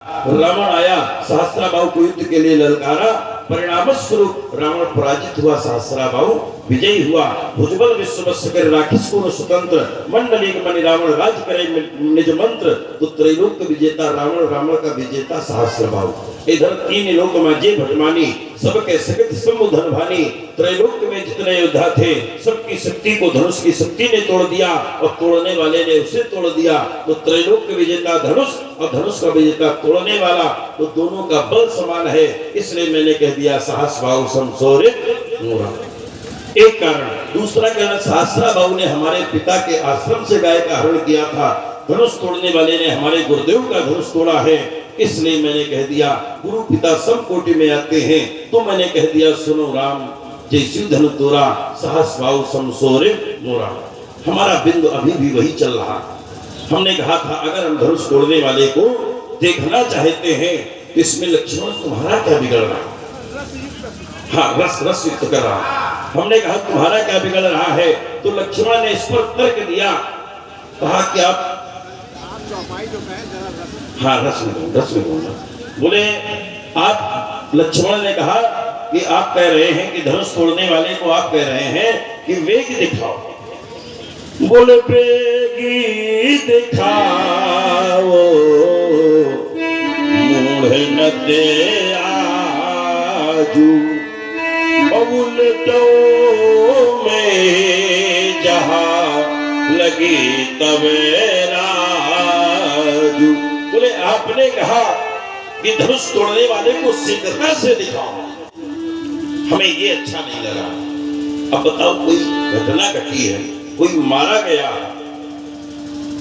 रावण आया, सहस्त्राबाहु को युद्ध के लिए ललकारा, परिणाम स्वरूप रावण पराजित हुआ, सहस्त्राबाहु विजयी हुआ। भुजबल विश्ववस्य कर राखिस को स्वतंत्र, मंडलीक मणि रावण राज करे निज मंत्र। तो त्रैलोक विजेता रावण, रावण का विजेता सहस्त्रबाहु। इधर तीन लोक में जे भटमानी, सबके सकित सम्मु धन भानी। त्रैलोक में जितने योद्धा थे, सबकी शक्ति को धनुष की शक्ति ने तोड़ दिया और तोड़ने वाले ने उसे तोड़ दिया। तो त्रैलोक विजेता धनुष और धनुष का विजेता तोड़ने वाला, तो दोनों का बल समान है। इसलिए मैंने कह दिया सहस्त्रबाहु समसोरित मोरा। एक कारण। दूसरा कारण, सहस्त्रबाहु ने हमारे पिता के आश्रम से गाय का हरण किया था। धनुष तोड़ने वाले ने हमारे गुरुदेव का धनुष तोड़ा है। इसलिए मैंने कह दिया गुरु पिता सब कोटि में आते हैं। तो मैंने कह दिया सुनो राम, जैसी धनु तोरा सहस्त्रबाहु समसोरित मोरा। हमारा बिंदु अभी भी वही चल रहा। हमने कहा था अगर हम धनुष तोड़ने वाले को देखना चाहते हैं तो इसमें लक्ष्मण तुम्हारा क्या बिगड़ रहा है? हाँ, रस युक्त कर रहा है। हमने कहा तुम्हारा क्या बिगड़ रहा है? तो लक्ष्मण ने इस पर तर्क दिया, कहा कि आप हाँ रस में बोलना। बोले आप, लक्ष्मण ने कहा कि आप कह रहे हैं कि धनुष तोड़ने वाले को आप कह रहे हैं कि वेग दिखाओ। बोले वेगी दिखाओ, मूढ़ न दे आजू, बबुल तो में जहां लगी तवेरा। बोले आपने कहा कि धनुष तोड़ने वाले को शीघ्रता से दिखाओ, हमें ये अच्छा नहीं लगा। अब बताओ कोई घटना घटी है, कोई मारा गया,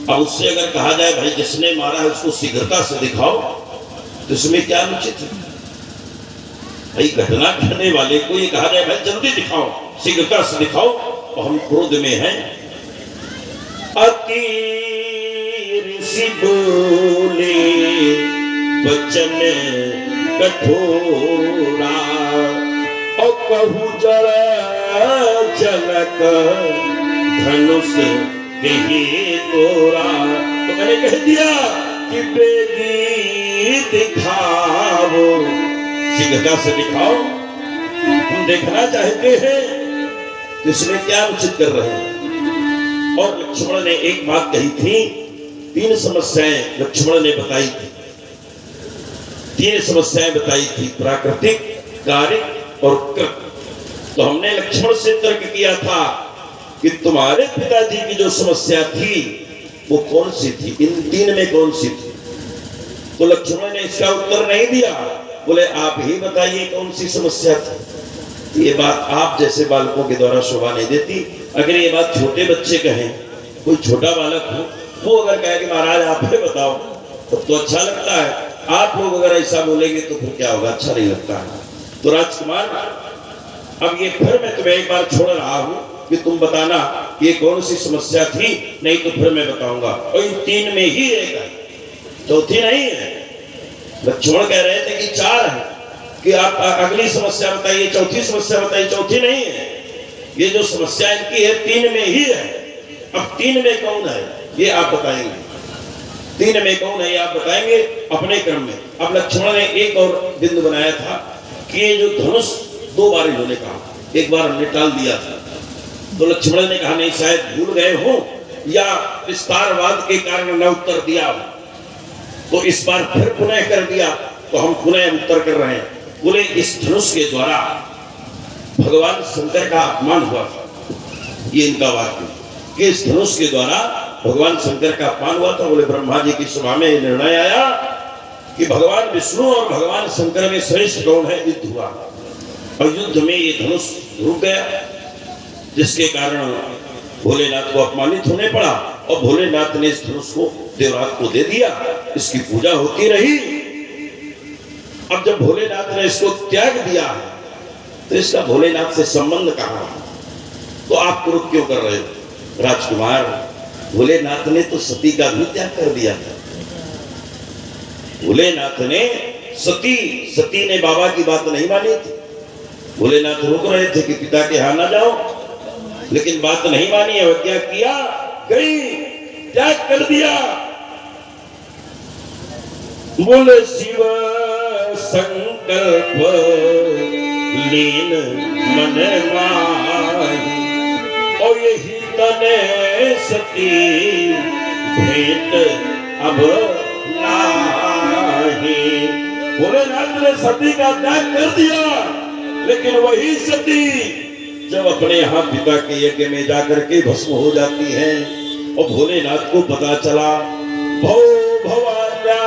अब उससे अगर कहा जाए भाई जिसने मारा है उसको शीघ्रता से दिखाओ, तो इसमें क्या अनुचित है? भाई घटना करने वाले को ये कहा जाए भाई जल्दी दिखाओ, शीघ्रता से दिखाओ, और हम क्रोध में हैं। अति ऋषि बोले वचन कठोरा, और कहू जरा जनक धनुष ही तोरा। तो मैंने कह दिया कि बेगी दिखाओ, शीघ्रता से दिखाओ, हम देखना चाहते हैं, तो इसमें क्या उचित कर रहे हैं? और लक्ष्मण ने एक बात कही थी, तीन समस्याएं लक्ष्मण ने बताई थी। तीन समस्याएं बताई थी, प्राकृतिक, कारिक और कृत। तो हमने लक्ष्मण से तर्क किया था कि तुम्हारे पिताजी की जो समस्या थी वो कौन सी थी, इन तीन में कौन सी थी? तो लक्ष्मण ने इसका उत्तर नहीं दिया। बोले आप ही बताइए कौन सी समस्या थी। ये बात आप जैसे बालकों के द्वारा शोभा नहीं देती। अगर ये बात छोटे बच्चे कहें, कोई छोटा बालक हो, वो अगर कहे कि महाराज आप ही बताओ, तो अच्छा लगता है। आप लोग अगर ऐसा बोलेंगे तो फिर क्या होगा? अच्छा नहीं लगता है। तो राजकुमार, अब ये फिर मैं तुम्हें एक बार छोड़ रहा हूं कि तुम बताना ये कौन सी समस्या थी, नहीं तो फिर मैं बताऊंगा। और इन तीन में ही एक है, चौथी नहीं है। लक्ष्मण कह रहे थे कि चार है, कि आप अगली समस्या बताइए, चौथी समस्या बताइए, चौथी नहीं है। ये जो समस्या इनकी है तीन में ही है। अब तीन में कौन है ये आप बताएंगे, तीन में कौन है ये आप बताएंगे अपने क्रम में। अब लक्ष्मण ने एक और बिंदु बनाया था कि ये जो धनुष दो बार इन्होंने कहा, एक बार हमने टाल दिया था। तो लक्ष्मण ने कहा नहीं, शायद भूल गए हो या विस्तारवाद के कारण न उत्तर दिया हो, तो इस बार फिर पुनः कर दिया। तो हम पुनः उत्तर कर रहे हैं। बोले इस धनुष के द्वारा भगवान शंकर का अपमान हुआ था। ये इनका वाक्य कि इस धनुष के द्वारा भगवान शंकर का अपमान हुआ था। बोले ब्रह्मा जी की सभा में निर्णय आया कि भगवान विष्णु और भगवान शंकर में श्रेष्ठ कौन है, युद्ध हुआ। और युद्ध में ये धनुष रुक गया, जिसके कारण भोलेनाथ को अपमानित होने पड़ा। और भोलेनाथ ने इस धनुष को देवराज को दे दिया, इसकी पूजा होती रही। अब जब भोलेनाथ ने इसको त्याग दिया तो इसका भोलेनाथ से संबंध कहां? तो आप क्रोध क्यों कर रहे हो? राजकुमार, भोलेनाथ ने तो सती का भी त्याग कर दिया था। भोलेनाथ ने सती ने बाबा की बात नहीं मानी थी। भोलेनाथ रोक रहे थे कि पिता के यहां ना जाओ, लेकिन बात नहीं मानी, अवज्ञा किया, गई, त्याग कर दिया। बोले शिव संकल्प लीन मन माही, और यही तने सती भेंट अब नाही। भोलेनाथ ने सती का त्याग कर दिया, लेकिन वही सती जब अपने यहाँ पिता के यज्ञ में जाकर के भस्म हो जाती है और भोलेनाथ को पता चला भव भवान्या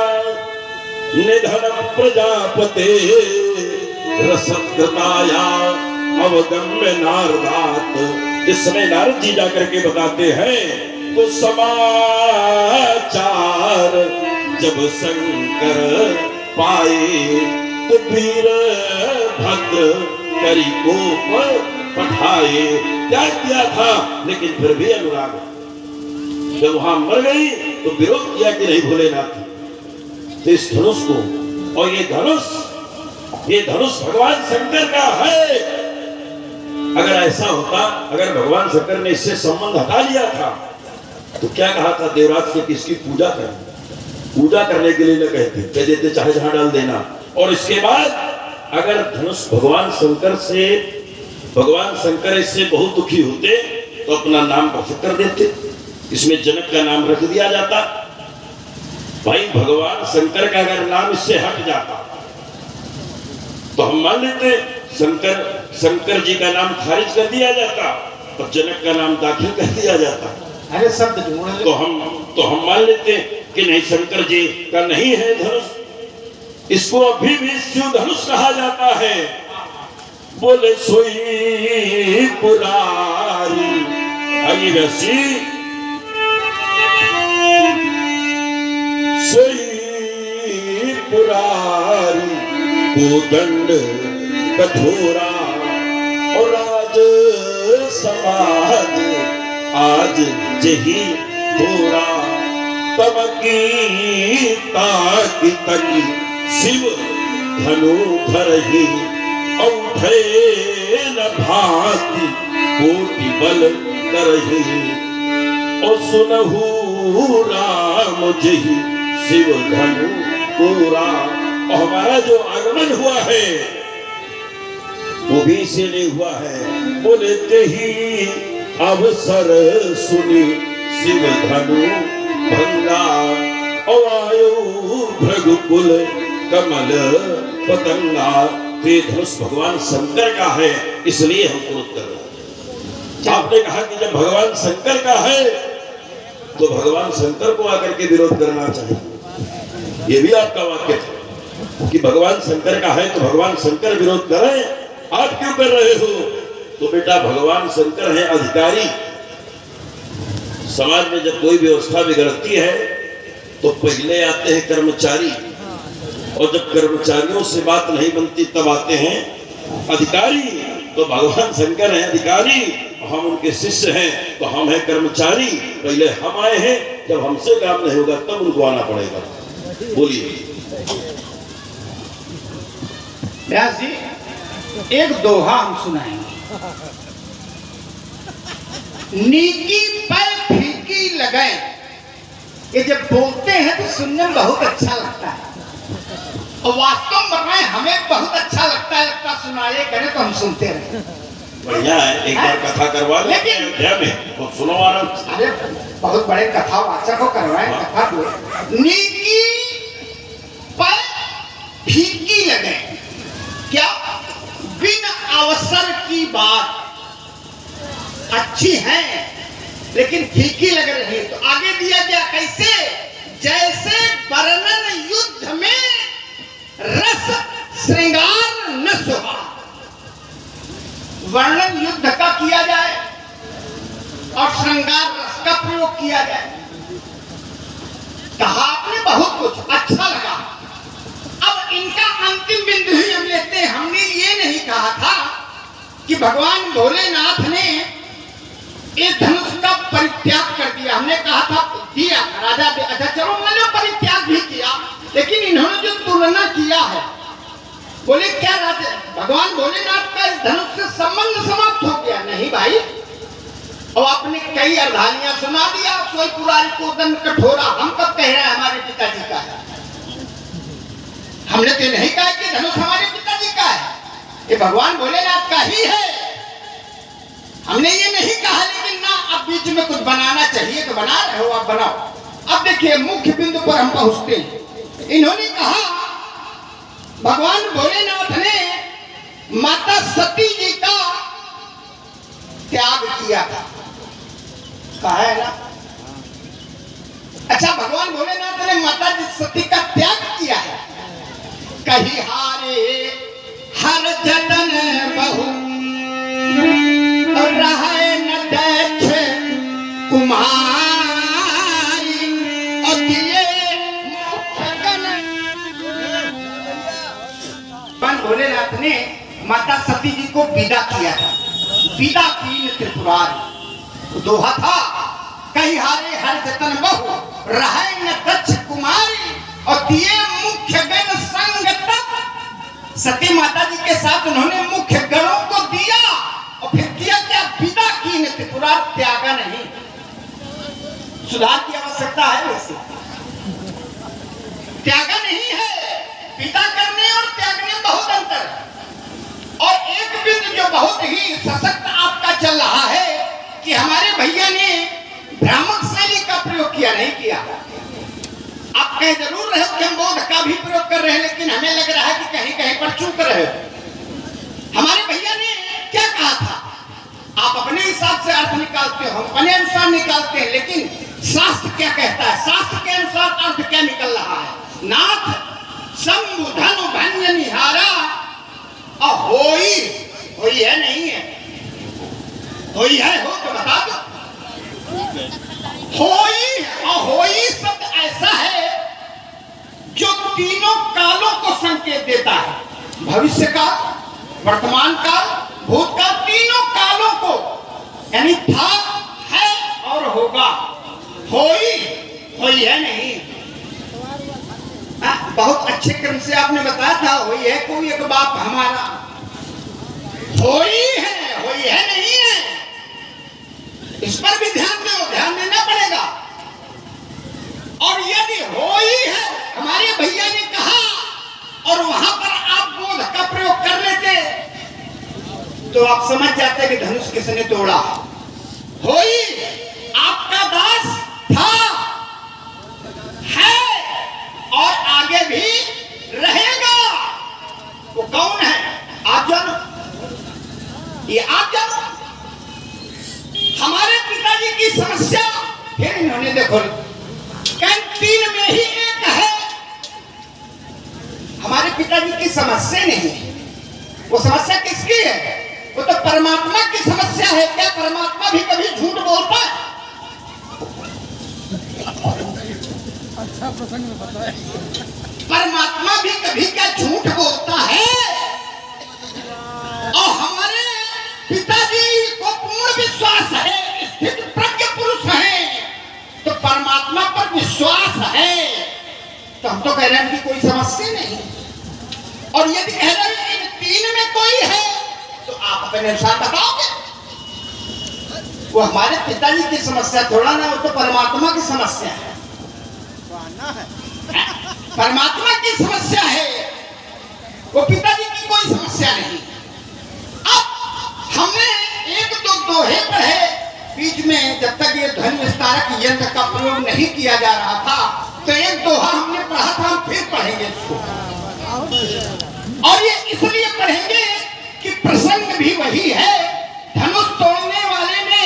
निधनम प्रजापते रसकृताया अवगम्य नारदात। जिस समय नारद जी जाकर के बताते हैं तो समाचार जब शंकर पाए तो वीर भद्र करी को पठाए। क्या किया था, लेकिन फिर भी अनुराग जब वहां मर गई तो विरोध किया कि नहीं भोलेनाथ। तो इस धनुष को, और ये धनुष भगवान शंकर का है। अगर ऐसा होता, अगर भगवान शंकर ने इससे संबंध हटा लिया था तो क्या कहा था देवराज से कि इसकी पूजा कर, पूजा करने के लिए न कहते, कह देते चाहे जहां डाल देना। और इसके बाद अगर धनुष भगवान शंकर इससे बहुत दुखी होते तो अपना नाम प्रसिद्ध कर देते, इसमें जनक का नाम रख दिया जाता। भाई भगवान शंकर का अगर नाम इससे हट जाता तो हम मान लेते शंकर जी का नाम खारिज कर दिया जाता और जनक का नाम दाखिल कर दिया जाता। अरे शब्द तो हम मान लेते कि नहीं, शंकर जी का नहीं है धनुष, इसको अभी भी शिव धनुष कहा जाता है। बोले सोई पुरारी अनिवसी, सोई पुरारी कोदंड कठोरा, और राज समाज आज जही थोड़ा, तमकी ताकी तकी शिव धनु धरही, औठे न भाती कोटि बल करही, और सुनहु राम जही शिव धनु पूरा। और हमारा जो आगमन हुआ है वो भी इसीलिए हुआ है। बोले ते ही अवसर सुनी शिव धनु भंगा, अवायु भृगुकुल कमल पतंगा। ये धनुष भगवान शंकर का है, इसलिए हम क्रोध कर रहे हैं। आपने कहा कि जब भगवान शंकर का है तो भगवान शंकर को आकर के विरोध करना चाहिए। ये भी आपका वाक्य था कि भगवान शंकर का है तो भगवान शंकर विरोध करें, आप क्यों कर रहे हो? तो बेटा भगवान शंकर है अधिकारी। समाज में जब कोई व्यवस्था बिगड़ती है तो पहले आते हैं कर्मचारी, और जब कर्मचारियों से बात नहीं बनती तब आते हैं अधिकारी। तो भगवान शंकर है अधिकारी, हम उनके शिष्य हैं तो हम हैं कर्मचारी। पहले हम आए हैं, जब हमसे काम नहीं होगा तब उनको आना पड़ेगा। बोलिए व्यास जी, एक दोहा हम सुनाएंगे। नीकी पर फीकी लगे, ये जब बोलते हैं तो सुनने में बहुत अच्छा लगता है, और वास्तव में बताएं हमें बहुत अच्छा लगता है। लगता सुनाइए करें तो हम सुनते रहे। बढ़िया है, एक बार कथा करवा लेकिन तो सुनो आराम। अरे बहुत बड़े कथावाचक को करवाएं कथा बोले। नीकी पर फीकी लगे, क्या बिन अवसर की बात अच्छी है लेकिन फीकी लग रही है। तो आगे दिया गया कैसे, जैसे वर्णन युद्ध में रस श्रृंगार न सुहा। वर्णन युद्ध का किया जाए और श्रृंगार रस का प्रयोग किया जाए। कहा आपने बहुत कुछ अच्छा लगा। अब इनका अंतिम बिंदु ही हम लेते हैं। हमने ये नहीं कहा था कि भगवान भोलेनाथ ने इस धनुष का परित्याग कर दिया। हमने कहा था दिया राजा दे, अच्छा चलो मैंने परित्याग भी किया, लेकिन इन्होंने जो तुलना किया है, बोले क्या राजा भगवान भोलेनाथ का इस धनुष से संबंध समाप्त हो गया? नहीं भाई, और आपने कई अर्धालियां सुना दिया। सोई पुरारी को दंड कठोरा, हम कब कह रहे हैं हमारे पिताजी का है? हमने तो नहीं कहा कि धनुष हमारे पिताजी का है, ये भगवान भोलेनाथ का ही है। हमने ये नहीं कहा, लेकिन ना अब बीच में कुछ बनाना चाहिए तो बना रहे हो, आप बनाओ। अब देखिए मुख्य बिंदु पर हम पहुंचते हैं। इन्होंने कहा भगवान भोलेनाथ ने माता सती जी का त्याग किया था, कहा है ना। अच्छा, भगवान भोलेनाथ ने माता सती का त्याग किया है। कही हारे हर जतन बहु और रहे न दैथ कुमारी और दिए भगवान भोलेनाथ ने माता सती जी को विदा किया था। विदा की त्रिपुरारी, दोहा था कही हारे हर जतन बहु रहे न दक्ष कुमारी और दिए मुख्य गण संग तक। सती माता जी के साथ उन्होंने मुख्य गणों को दिया और फिर किया क्या, विदा की त्रिपुरार, त्यागा नहीं। सुधार की आवश्यकता है, वैसे त्यागा नहीं है। विदा करने और त्यागने में बहुत अंतर है। और एक बिंदु जो बहुत ही सशक्त आपका चल रहा है कि हमारे भैया ने भ्रामक शैली का प्रयोग किया, नहीं किया। आप कह जरूर रहे हो कि हम बौद्ध का भी प्रयोग कर रहे हैं, लेकिन हमें लग रहा है कि कहीं कहीं पर चूक रहे हो। हमारे भैया ने क्या कहा था, आप अपने हिसाब से अर्थ निकालते हो, हम अपने अनुसार निकालते हैं, लेकिन शास्त्र क्या कहता है, शास्त्र के अनुसार अर्थ क्या निकल रहा है। नाथ शंभु धनु भंज निहारा और होई है, नहीं है, होई है, हो तो बता दो। होई और होई शब्द ऐसा है जो तीनों कालों को संकेत देता है, भविष्य काल, वर्तमान काल, भूतकाल, तीनों कालों को, यानी था, है और होगा। होई है नहीं। बहुत अच्छे क्रम से आपने बताया था, होई है कोई एक बाप हमारा, होई है नहीं है। इस पर भी ध्यान देना पड़ेगा। और यदि होई है, हमारे भैया ने कहा और वहां पर आप बोध का प्रयोग कर लेते तो आप समझ जाते कि धनुष किसने तोड़ा। होई आपका दास था, है और आगे भी रहेगा। वो कौन है, आप जानो, ये आप जानो। हमारे पिताजी की समस्या, फिर इन्होंने देखो कैंटीन में ही एक है। हमारे पिताजी की समस्या नहीं है, वो समस्या किसकी है, वो तो परमात्मा की समस्या है। क्या परमात्मा भी कभी झूठ बोलता है? अच्छा प्रसंग में बताया, परमात्मा भी कभी क्या झूठ बोलता है? और हमारे पिताजी को पूर्ण विश्वास है, स्थित प्रज्ञ पुरुष है, तो परमात्मा पर विश्वास है, तो हम तो कह रहे हैं कि कोई समस्या नहीं। और यदि कह रहे हैं इन तीन में कोई है तो आप अपने अनुसार बताओगे। वो हमारे पिताजी की समस्या थोड़ा ना, वो तो परमात्मा की समस्या है। परमात्मा की समस्या है, वो पिताजी की कोई समस्या नहीं। अब हमने एक दो दोहे पढ़े बीच में, जब तक ये ध्वनि विस्तारक यंत्र का प्रयोग नहीं किया जा रहा था, तो एक दोहा हमने पढ़ा था, हम फिर पढ़ेंगे इसको। और ये इसलिए पढ़ेंगे कि प्रसंग भी वही है। धनुष तोड़ने वाले ने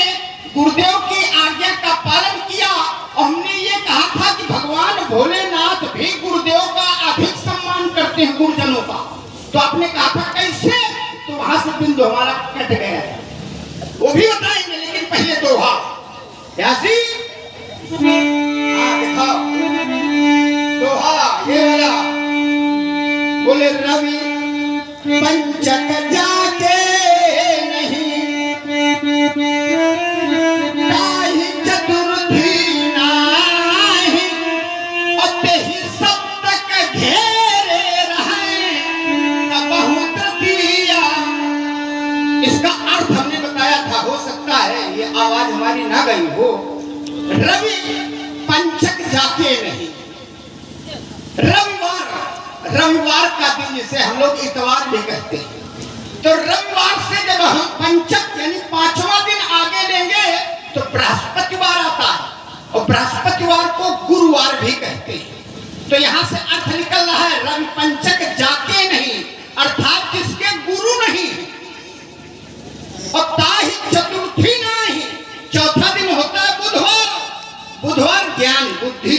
गुरुदेव की आज्ञा का पालन किया, और हमने ये कहा था कि भगवान भोलेनाथ भी गुरुदेव का अधिक सम्मान करते हैं, गुरुजनों का। तो आपने कहा था कैसे, तो वहां से बिंदु हमारा कट गया, वो भी बताएंगे, लेकिन पहले दोहा। यासी दिखाओ दोहा, ये वाला। बोले रवि पंचक जाके नहीं, ताहि चतुर्थी नाही, अते ही सप्तक घेरे रहे बहुत दिया। इसका अर्थ हमने बताया था, हो सकता है ये आवाज हमारी ना गई हो। रवि पंचक जाके नहीं, रविवार रविवार का दिन, जिसे हम लोग इतवार भी कहते हैं, तो रविवार से जब हम पंचक यानी 5वां दिन आगे लेंगे तो बृहस्पतिवार आता है, और बृहस्पतिवार को गुरुवार भी कहते हैं। तो यहाँ से अर्थ निकल रहा है रवि पंचक जाके नहीं, अर्थात जिसके गुरु नहीं है, और ताही चतुर्थी नहीं, चौथा दिन होता है बुधवार। बुधवार ज्ञान बुद्धि,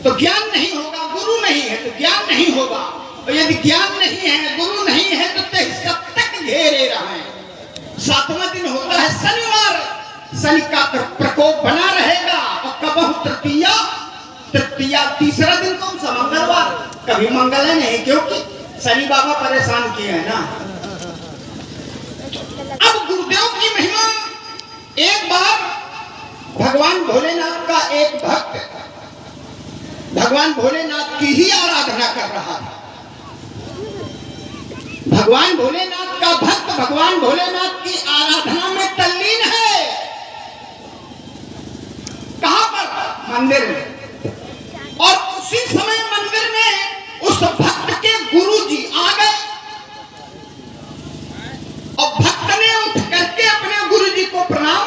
तो ज्ञान नहीं होगा, गुरु नहीं है तो ज्ञान नहीं होगा, और यदि ज्ञान नहीं है, गुरु नहीं है, तो 23 सप्तक घेरे रहे। 7वां दिन होता है शनिवार, शनि का प्रकोप बना रहेगा, और कब तृतीया, तृतीया तीसरा दिन कौन सा, मंगलवार। कभी मंगल है नहीं, क्योंकि शनि बाबा परेशान किए हैं ना। अब गुरुदेव की महिमा, एक बार भगवान भोलेनाथ का एक भक्त भगवान भोलेनाथ की ही आराधना कर रहा था। भगवान भोलेनाथ का भक्त भगवान भोलेनाथ की आराधना में तल्लीन है। कहां पर, मंदिर में। और उसी समय मंदिर में उस भक्त के गुरुजी आ गए, और भक्त ने उठ करके अपने गुरुजी को प्रणाम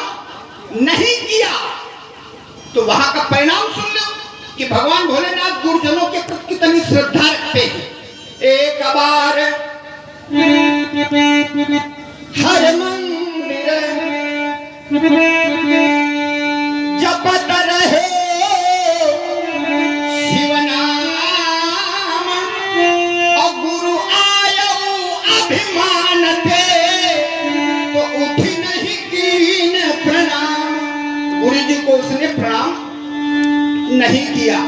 नहीं किया। तो वहां का परिणाम सुन लो कि भगवान भोलेनाथ गुरुजनों के प्रति कितनी श्रद्धा रखते हैं। एक बार हर मंदिर जपत रहे शिव नाम, और गुरु आयो अभिमान थे, तो उठी नहीं कीन प्रणाम। गुरु जी को उसने प्रणाम नहीं किया।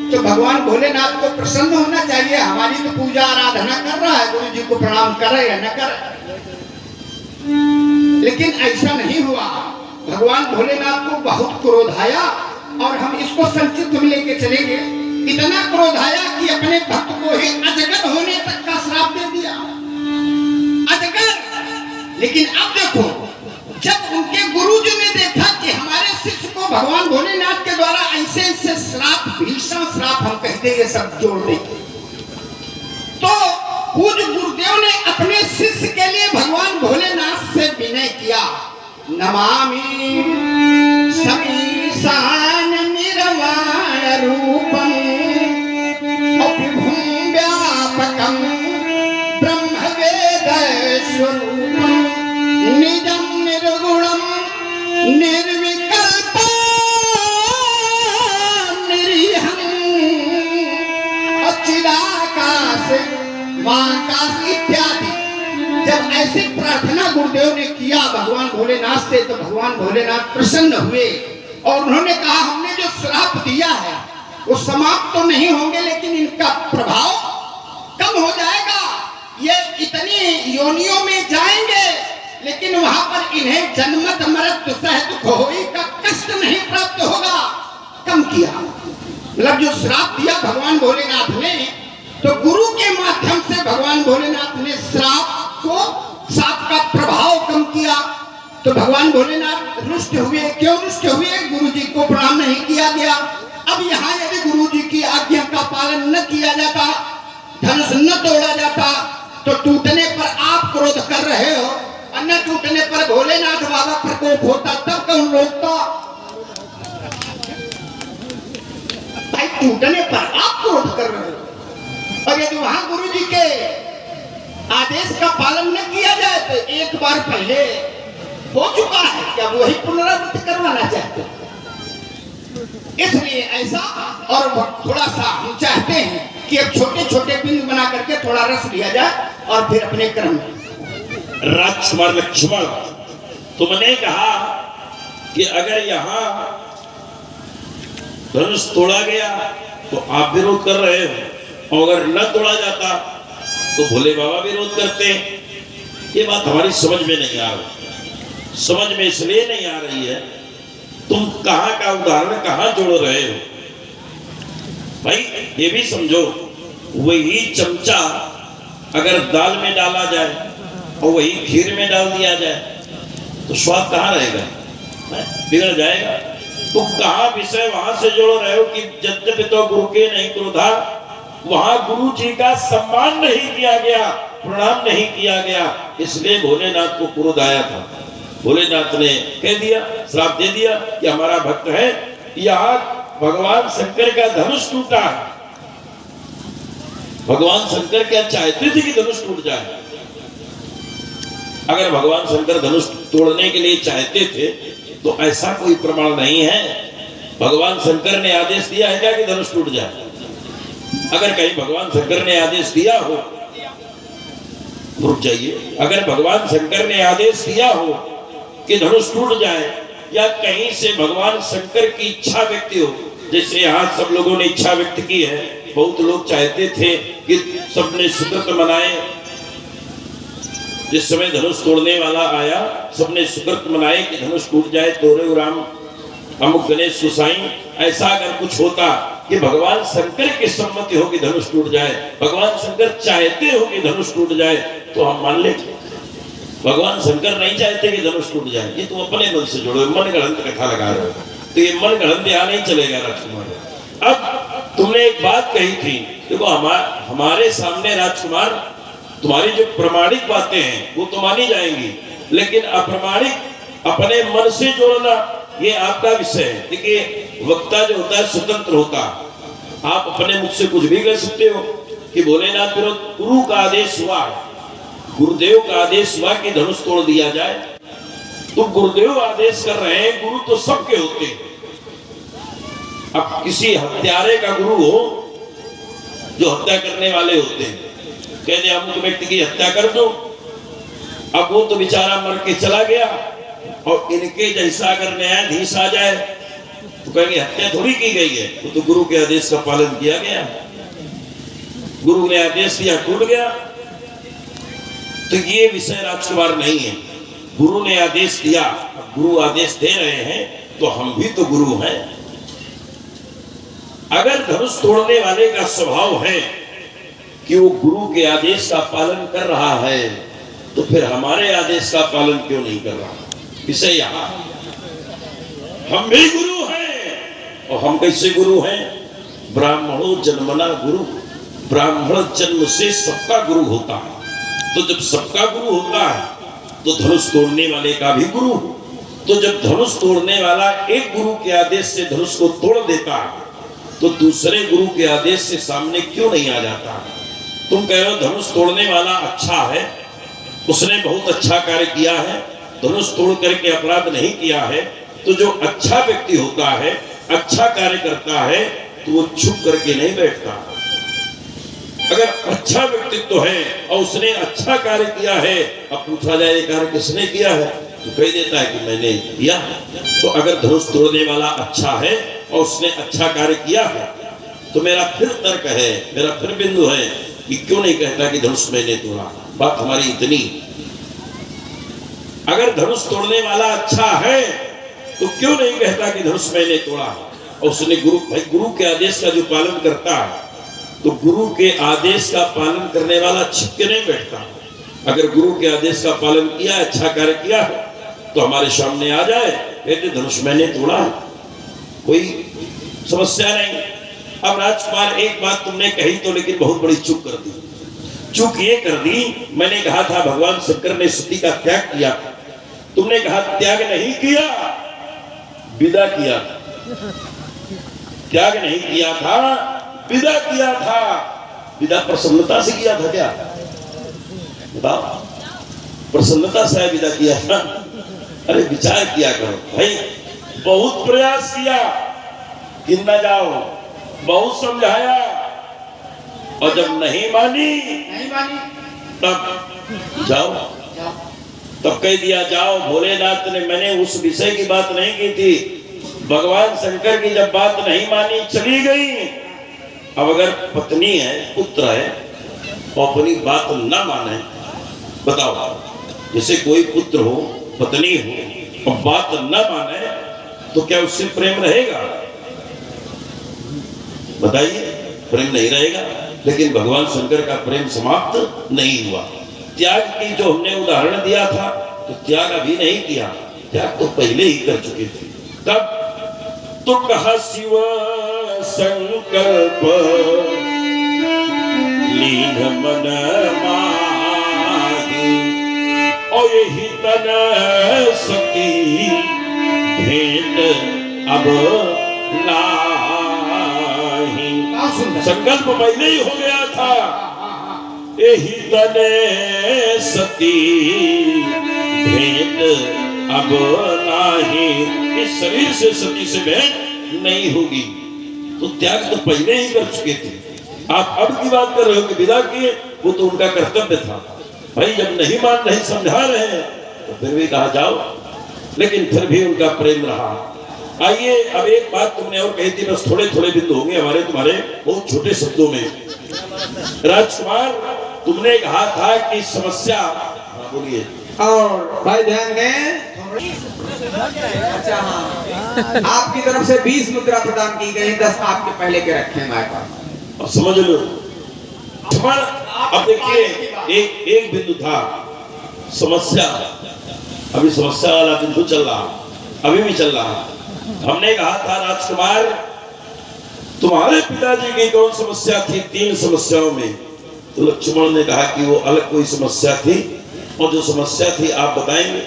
तो भगवान भोलेनाथ को प्रसन्न होना चाहिए, हमारी तो पूजा आराधना कर रहा है, गुरु जी को प्रणाम करे या न करे। लेकिन ऐसा नहीं हुआ, भगवान भोलेनाथ को बहुत क्रोध आया, और हम इसको संचित में लेके चलेंगे। इतना क्रोध आया कि अपने भक्त को ही अजगर होने तक का श्राप दे दिया, अजगर। लेकिन अब देखो, जब उनके गुरुजी ने देखा कि हमारे शिष्य को भगवान भोलेनाथ के द्वारा ऐसे ऐसे श्राप, भीषण श्राप हम कहते हैं, ये सब जोड़ देंगे, तो पूज्य गुरुदेव ने अपने शिष्य के लिए भगवान भोलेनाथ से विनय किया। नमामि समीशान निर्वाण रूपम विभुम व्यापकम ब्रह्म वेद स्वरूपम निजम निर्गुणम निर्विकल्पम निरीहम अचिदाकाश महाकाश इत्यादि। जब ऐसी प्रार्थना गुरुदेव ने किया भगवान भोलेनाथ से, तो भगवान भोलेनाथ प्रसन्न हुए, और उन्होंने कहा हमने जो श्राप दिया है वो समाप्त तो नहीं होंगे, लेकिन इनका प्रभाव कम हो जाएगा। ये इतनी योनियों में जाएंगे, लेकिन वहां पर इन्हें जन्मत मरत सह दुख होई का कष्ट नहीं प्राप्त होगा। कम किया, मतलब जो श्राप दिया भगवान भोलेनाथ ने, तो गुरु के माध्यम से भगवान भोलेनाथ ने श्राप का प्रभाव कम किया। तो भगवान भोलेनाथ रुष्ट हुए। क्यों रुष्ट हुए? गुरु जी को प्रणाम नहीं किया गया। अब यहाँ यदि गुरु जी की आज्ञा का पालन न किया जाता, धनुष न तोड़ा जाता, तो टूटने पर आप क्रोध कर रहे हो, और न टूटने पर भोलेनाथ बाबा प्रकोप होता, तब कौन रोकता? भाई टूटने पर आप क्रोध कर रहे हो, और यदि वहां गुरु जी के आदेश का पालन न किया जाए तो एक बार पहले हो चुका है, क्या वही पुनरावृत्ति करवाना चाहते हैं? इसलिए ऐसा, और थोड़ा सा हम चाहते हैं कि अब छोटे छोटे बिंद बना करके थोड़ा रस लिया जाए और फिर अपने क्रम में। राजकुमार लक्ष्मण, तुमने कहा कि अगर यहाँ धनुष तोड़ा गया तो आप विरोध कर रहे हो, और अगर न तोड़ा जाता तो भोले बाबा विरोध करते। ये बात हमारी समझ में नहीं आ रही। समझ में इसलिए नहीं आ रही है, तुम कहां का उदाहरण कहां जोड़ रहे हो? भाई ये भी समझो, वही चमचा अगर दाल में डाला जाए और वही खीर में डाल दिया जाए तो स्वाद कहां रहेगा? बिगड़ जाएगा। तो कहां विषय वहां से जोड़ रहे हो कि जब तो गुरु के नहीं क्रोधा वहां गुरु जी का सम्मान नहीं किया गया, प्रणाम नहीं किया गया, इसलिए भोलेनाथ को क्रोध आया था। भोलेनाथ ने कह दिया, श्राप दे दिया कि हमारा भक्त है, यहाँ भगवान शंकर का धनुष टूटा है। भगवान शंकर क्या चाहते थे कि धनुष टूट जाए? अगर भगवान शंकर धनुष तोड़ने के लिए चाहते थे तो ऐसा कोई प्रमाण नहीं है। भगवान शंकर ने आदेश दिया है क्या कि धनुष टूट जाए? अगर कहीं भगवान शंकर ने आदेश दिया हो, रुक जाइए, अगर भगवान शंकर ने आदेश दिया हो कि धनुष टूट जाए, या कहीं से भगवान शंकर की इच्छा व्यक्त हो, जैसे यहाँ सब लोगों ने इच्छा व्यक्त की है, बहुत लोग चाहते थे कि सबने सुकृत मनाए। जिस समय धनुष तोड़ने वाला आया, सबने सुकृत मनाए कि धनुष टूट जाए, तोरे राम अमुक गणेश सुसाई। ऐसा अगर कुछ होता कि भगवान शंकर की सम्मति हो कि धनुष टूट जाए, भगवान शंकर चाहते हो कि धनुष टूट जाए, तो हम मान लेते। भगवान शंकर नहीं चाहते कि धनुष टूट जाए, ये तुम अपने मन से जोड़ो, मन गढ़ंत कथा लगा रहे हो, तो ये मन गढ़ंत यहाँ नहीं चलेगा राजकुमार। अब तुमने एक बात कही थी, देखो हमारे सामने राजकुमार तुम्हारी जो प्रमाणिक बातें हैं वो तो मानी जाएंगी, लेकिन अप्रमाणिक अपने मन से जोड़ना ये आपका विषय है। देखिए, वक्ता जो होता है स्वतंत्र होता, आप अपने मुख से कुछ भी कह सकते हो कि भोलेनाथ विरोध, गुरु का आदेश हुआ, गुरुदेव का आदेश हुआ कि धनुष तोड़ दिया जाए, तो गुरुदेव आदेश कर रहे हैं, गुरु तो सबके होते हैं। अब किसी हत्यारे का गुरु हो जो हत्या करने वाले होते हैं, कहते अमुक व्यक्ति की हत्या कर दो, अब वो तो बेचारा मर के चला गया, और इनके जैसा अगर न्यायाधीश आ जाए तो कहेंगे हत्या थोड़ी की गई है, तो गुरु के आदेश का पालन किया गया, गुरु ने आदेश दिया, टूट गया। तो ये विषय राजकुमार नहीं है। गुरु ने आदेश दिया, गुरु आदेश दे रहे हैं, तो हम भी तो गुरु हैं। अगर धनुष तोड़ने वाले का स्वभाव है कि वो गुरु के आदेश का पालन कर रहा है, तो फिर हमारे आदेश का पालन क्यों नहीं कर रहा? विषय यहाँ, हम भी गुरु हैं, और हम कैसे गुरु हैं? ब्राह्मणों जन्मना गुरु, ब्राह्मण जन्म से सबका गुरु होता है। तो जब सबका गुरु होता है तो धनुष तोड़ने वाले का भी गुरु। तो जब धनुष तोड़ने वाला एक गुरु के आदेश से धनुष को तोड़ देता है, तो दूसरे गुरु के आदेश से सामने क्यों नहीं आ जाता? तुम कह रहे हो धनुष तोड़ने वाला अच्छा है, उसने बहुत अच्छा कार्य किया है, धनुष तोड़ करके अपराध नहीं किया है। तो जो अच्छा व्यक्ति होता है, अच्छा कार्य करता है, तो वो छुप करके नहीं बैठता। अगर अच्छा व्यक्तित्व है और उसने अच्छा कार्य किया है, अब पूछा जाए ये कार्य किसने किया है, तो कह देता है कि मैंने किया। तो अगर धनुष तोड़ने वाला अच्छा है और उसने अच्छा कार्य किया है, तो मेरा फिर तर्क है, मेरा फिर बिंदु है कि क्यों नहीं कहता कि धनुष मैंने तोड़ा। बात हमारी इतनी, अगर धनुष तोड़ने वाला अच्छा है तो क्यों नहीं कहता कि धनुष मैंने तोड़ा। और उसने गुरु के आदेश का जो पालन करता है, तो गुरु के आदेश का पालन करने वाला छिप के नहीं बैठता। अगर गुरु के आदेश का पालन किया, अच्छा कार्य किया है, तो हमारे सामने आ जाए, कहते धनुष मैंने तोड़ा, कोई समस्या नहीं। अब राजकुमार एक बात तुमने कही तो, लेकिन बहुत बड़ी चूक कर दी। चूक ये कर दी, मैंने कहा था भगवान शंकर ने सती का त्याग किया, तुमने कहा त्याग नहीं किया, विदा किया। त्याग नहीं किया था, विदा किया था। विदा प्रसन्नता से किया था क्या? बताओ, प्रसन्नता से विदा किया था? अरे विचार किया करो भाई। बहुत प्रयास किया कि न जाओ, बहुत समझाया, और जब नहीं मानी तब जाओ, तब कह दिया जाओ। भोलेनाथ ने, मैंने उस विषय की बात नहीं की थी, भगवान शंकर की जब बात नहीं मानी चली गई। अब अगर पत्नी है, पुत्र है, और अपनी बात न माने, बताओ, जैसे कोई पुत्र हो, पत्नी हो, और बात न माने, तो क्या उससे प्रेम रहेगा? बताइए, प्रेम नहीं रहेगा। लेकिन भगवान शंकर का प्रेम समाप्त नहीं हुआ। त्याग की जो हमने उदाहरण दिया था, तो त्याग अभी नहीं किया, त्याग तो पहले ही कर चुके थे। तब तो कहा शिव संकल्प लीन मन माही और यही तन सती भेंट अब नाही। संकल्प पहले ही हो गया था, यही तने सती भेंट अब नाही। इस शरीर से सती से भेंट नहीं होगी, तो त्याग तो पहले ही कर चुके थे। आप अब की बात कर रहे हो कि विदा किए, वो तो उनका कर्तव्य था भाई। जब नहीं मान रहे, समझा रहे हैं, तो फिर भी कहा जाओ, लेकिन फिर भी उनका प्रेम रहा। आइए, अब एक बात तुमने और कही थी, बस थोड़े थोड़े बिंदु होंगे हमारे तुम्हारे बहुत छोटे शब्दों में। राजकुमार, तुमने कहा था कि समस्या, बोलिए। और भाई ध्यान दें, अच्छा हाँ, आपकी तरफ से 20 मुद्रा प्रदान की गई, 10 आपके पहले के रखे हैं हमारे पास। अब समझ लो। अब देखिए, एक बिंदु था समस्या। अभी समस्या वाला बिंदु चल रहा, अभी भी चल रहा। हमने कहा था राजकुमार, तुम्हारे पिताजी की कौन समस्या थी 3 समस्याओं में? तो लक्ष्मण ने कहा कि वो अलग कोई समस्या थी, और जो समस्या थी आप बताएंगे।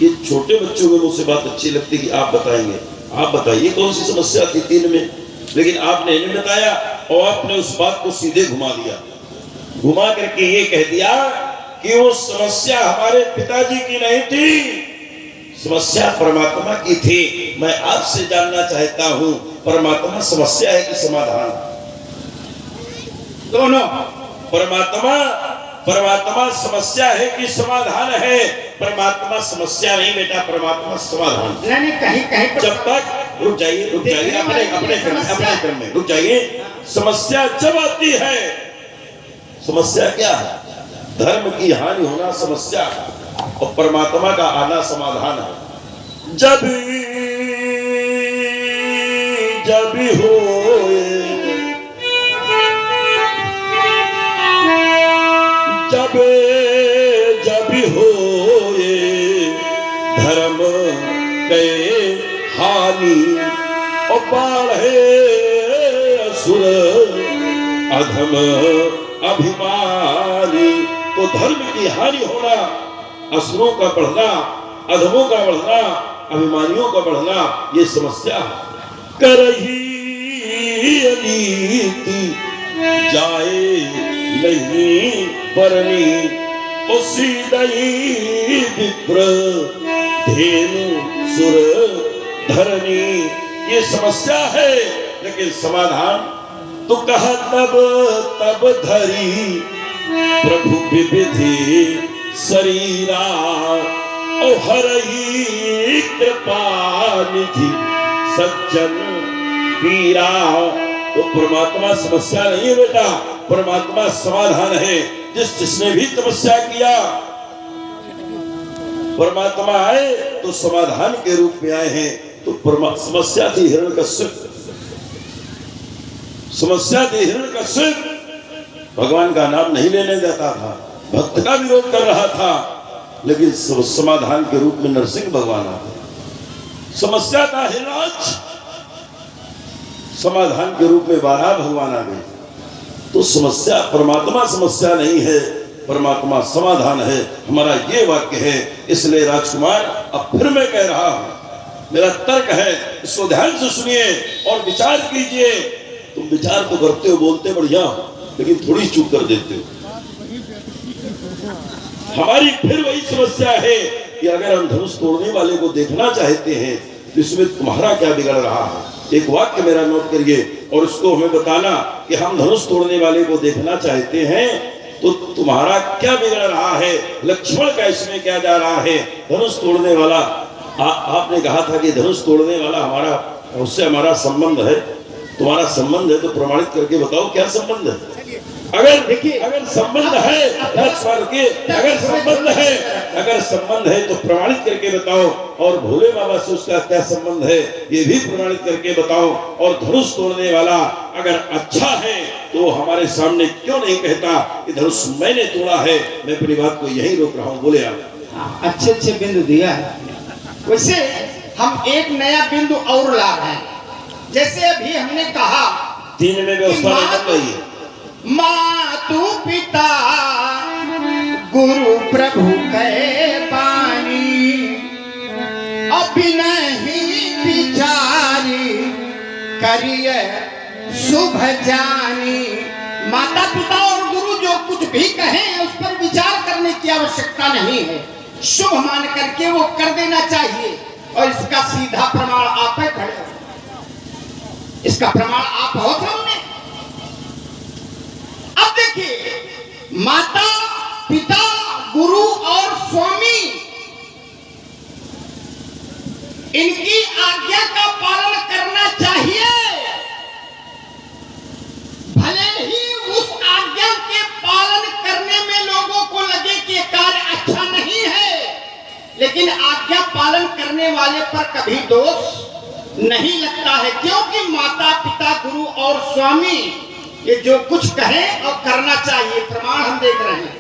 ये छोटे बच्चों में मुझसे बात अच्छी लगती कि आप बताएंगे। आप बताइए कौन सी समस्या थी 3 में? लेकिन आपने नहीं बताया, और आपने उस बात को सीधे घुमा दिया। घुमा करके ये कह दिया कि वो समस्या हमारे पिताजी की नहीं थी, समस्या परमात्मा की थी। मैं आपसे जानना चाहता हूं, परमात्मा समस्या है कि समाधान? दोनों। परमात्मा समस्या है कि समाधान है? परमात्मा समस्या नहीं बेटा, परमात्मा समाधान। नहीं, कहीं कहीं जब तक रुक जाइए अपने क्रम में रुक जाइए। समस्या जब आती है, समस्या क्या है? धर्म की हानि होना समस्या, और परमात्मा का आना समाधान है। जब हो जब हो धर्म के हानि, और बाढ़े असुर अधम अभिमानी। तो धर्म की हानि होना, असुरों का बढ़ना, अधमों का बढ़ना, अभिमानियों का बढ़ना, ये समस्या है। करही अनीति जाए नहीं बरनी, उसी दही विप्र धेनु सुर धरनी। ये समस्या है, लेकिन समाधान तो कहा तब धरी प्रभु विविधि शरीरा, और हरही कृपा निधि सज्जन पीरा। तो परमात्मा समस्या नहीं है बेटा, परमात्मा समाधान है। जिसने भी तपस्या किया, परमात्मा आए तो समाधान के रूप में आए हैं। तो समस्या थी हिरण्यकश्यप, समस्या थी हिरण्यकश्यप, भगवान का नाम नहीं लेने देता था, भक्त का विरोध कर रहा था, लेकिन समाधान के रूप में नरसिंह भगवान आते। समस्या था हिरण्याक्ष, समाधान के रूप में वाराह भगवान आ गए। तो समस्या, परमात्मा समस्या नहीं है, परमात्मा समाधान है। हमारा ये वाक्य है। इसलिए राजकुमार, अब फिर मैं कह रहा हूं, मेरा तर्क है, इसको ध्यान से सुनिए और विचार कीजिए। तुम विचार तो करते हो, बोलते बढ़िया, लेकिन थोड़ी चूक कर देते हो। हमारी फिर वही समस्या है कि अगर हम धनुष तोड़ने वाले को देखना चाहते हैं, तो इसमें तुम्हारा क्या बिगड़ रहा है? एक वाक्य मेरा नोट करिए और इसको हमें बताना कि हम धनुष तोड़ने वाले को देखना चाहते हैं, तो तुम्हारा क्या बिगड़ रहा है? लक्ष्मण का इसमें क्या जा रहा है? धनुष तोड़ने वाला, आपने कहा था कि धनुष तोड़ने वाला हमारा, उससे हमारा संबंध है। तुम्हारा संबंध है तो प्रमाणित करके बताओ क्या संबंध है। अगर देखिए, अगर संबंध है, अगर संबंध है तो प्रमाणित करके बताओ, और भोले बाबा से उसका क्या संबंध है ये भी प्रमाणित करके बताओ। और धनुष तोड़ने वाला अगर अच्छा है तो हमारे सामने क्यों नहीं कहता कि धनुष मैंने तोड़ा है? मैं अपनी बात को यही रोक रहा हूँ। बोले आप। अच्छे अच्छे बिंदु दिया है। वैसे हम एक नया बिंदु और ला रहे हैं। जैसे अभी हमने कहा 3 में व्यवस्था नहीं बन रही है। मातु पिता गुरु प्रभु कहे बानी, अभिनहि विचारी करिए शुभ जानी। माता पिता और गुरु जो कुछ भी कहें उस पर विचार करने की आवश्यकता नहीं है, शुभ मान करके वो कर देना चाहिए। और इसका सीधा प्रमाण आप है खड़े हो, इसका प्रमाण आप हो सामने। अब देखिए, माता पिता गुरु और स्वामी इनकी आज्ञा का पालन करना चाहिए। भले ही उस आज्ञा के पालन करने में लोगों को लगे कि कार्य अच्छा नहीं है, लेकिन आज्ञा पालन करने वाले पर कभी दोष नहीं लगता है, क्योंकि माता पिता गुरु और स्वामी ये जो कुछ कहें और करना चाहिए। प्रमाण हम देख रहे हैं,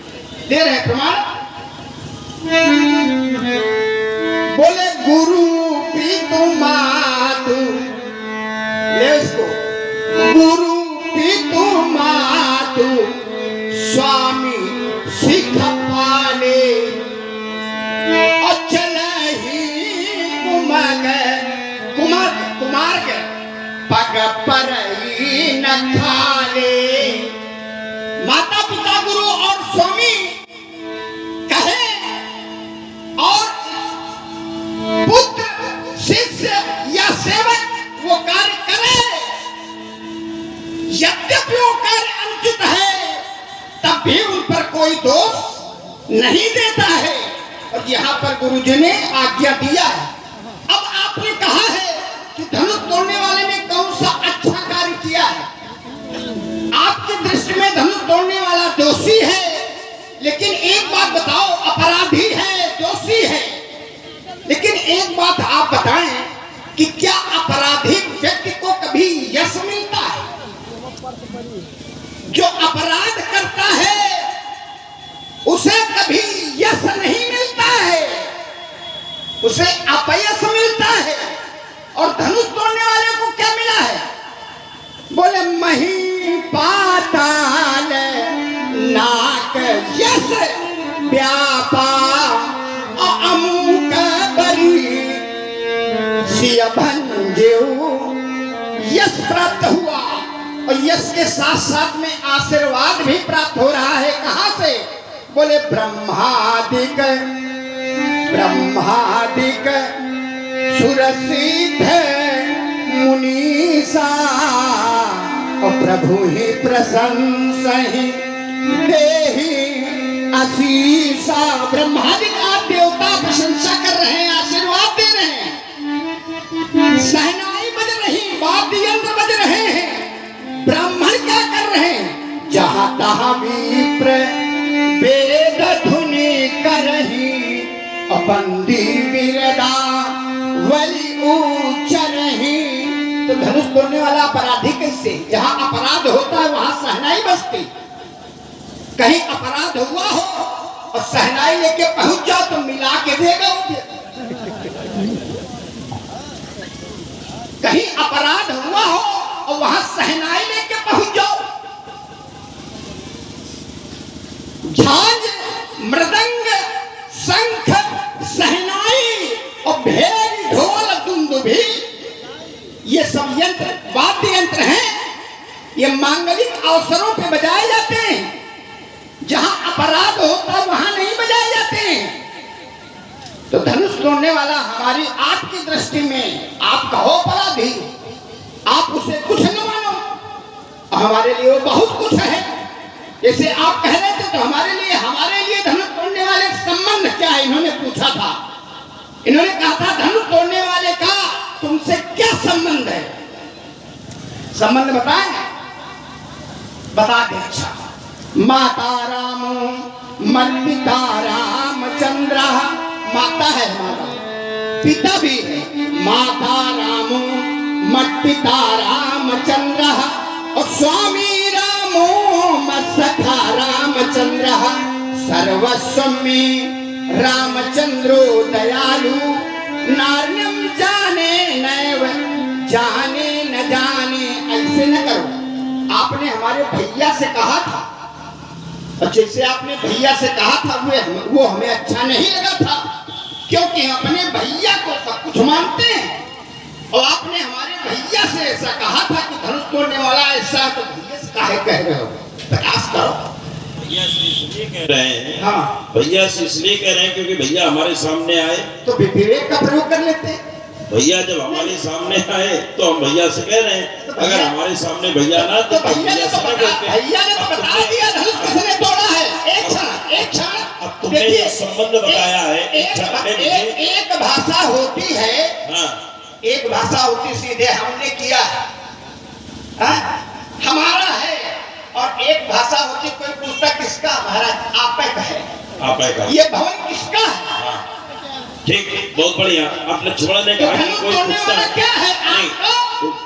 दे रहे हैं प्रमाण। बोले गुरु पितु मातु, ले इसको, गुरु पितु मातु स्वामी सिख पाले, अचल ही कुमार के पग पर न खाले। माता पिता गुरु और स्वामी कहे और पुत्र शिष्य या सेवक वो कार्य करे, यद्यपि वो कार्य अनुचित है तब भी उन पर कोई दोष नहीं देता है। और यहाँ पर गुरुजी ने आज्ञा दिया है। अब आपने कहा है कि धनुष तोड़ने वाले ने कौन सा अच्छा कार्य किया है। आपकी दृष्टि में धनुष तोड़ने वाला दोषी है, लेकिन एक बात बताओ, अपराधी है, दोषी है, लेकिन एक बात आप बताएं कि क्या अपराधी व्यक्ति को कभी यश मिलता है? जो अपराध करता है उसे कभी यश नहीं मिलता है, उसे अपयश मिलता है। और धनुष तोड़ने वाले को क्या मिला है? बोले मही पाताल नाक यश व्यापा अमुक बरी सिय भंजेऊ, यश प्राप्त हुआ और यश के साथ साथ में आशीर्वाद भी प्राप्त हो रहा है। कहां से? बोले ब्रह्मादिक सुरसिद्ध मुनीसा, और प्रभु ही प्रशंसहि देहि आशीषा। ब्रह्मादिक आप देवता प्रशंसा कर रहे हैं, आशीर्वाद दे रहे हैं, सहनाई बज रही, वाद्य यंत्र बज रहे हैं। ब्राह्मण क्या कर रहे हैं? जहां तहां विप्र वेद धुनि करही, अपंदी विरदा वली उच्चरही। तो धनुष तोड़ने वाला अपराधी कैसे? जहां अपराध होता है वहां सहनाई बजती। कहीं अपराध हुआ हो और सहनाई लेके पहुंच जाओ तो मिला के देगा। कहीं अपराध हुआ हो और वहां सहनाई लेके पहुंच जाओ। झांझ, मृदंग, शंख, सहनाई और भेरी, ढोल, दुंदुभी, ये सब यंत्र वाद्य यंत्र हैं। ये मांगलिक अवसरों पे बजाए जाते हैं। जहां अपराध होता वहां नहीं बजाए जाते हैं। तो धनुष तोड़ने वाला हमारी आपकी दृष्टि में आप कहो अपराधी, आप उसे कुछ न मानो, हमारे लिए वो बहुत कुछ है। जैसे आप कह रहे थे तो हमारे लिए धनुष तोड़ने वाले संबंध क्या है? इन्होंने पूछा था, इन्होंने कहा था धनुष तोड़ने वाले का तुमसे क्या संबंध है? संबंध बताएं, बता दे। अच्छा, माता राम मर्पिता रामचंद्र, माता है माता, पिता भी है। माता राम मर्पिता रामचंद्र और स्वामी रामो मत्सखा रामचंद्र, सर्वस्व में रामचंद्रो दयालु, नार्यम जाने नैव जाने न जाने। ऐसे न करो, आप आपने हमारे भैया से कहा था, और जैसे आपने भैया से कहा था वो हमें अच्छा नहीं लगा था, क्योंकि हम अपने भैया को सब कुछ मानते हैं। और आपने हमारे भैया से ऐसा कहा था कि धनुष तोड़ने वाला ऐसा है, तो भैया से काहे कह रहे हो? प्रकाश करो। भैया से इसलिए कह रहे हैं, हाँ, भैया से इसलिए कह रहे हैं क्योंकि भैया हमारे सामने आए। तो विवेक का प्रयोग कर लेते हैं। भैया जब हमारे सामने आए तो हम भैया से कह रहे हैं, अगर हमारे सामने भैया ना तो भैया ने तो बता दिया धनुष किसने तोड़ा है। एक क्षण अब तुमने जो संबंध बताया है, एक भाषा होती है, हाँ, एक भाषा होती सीधे हमने किया है, हाँ? हमारा है, और एक भाषा होती कोई पूछता किसका, महाराज आपका है, आपका ये भवन किसका है। हाँ, ठीक, बहुत बढ़िया। आप लक्ष्मण ने कहा कि कोई पूछता क्या है, नहीं,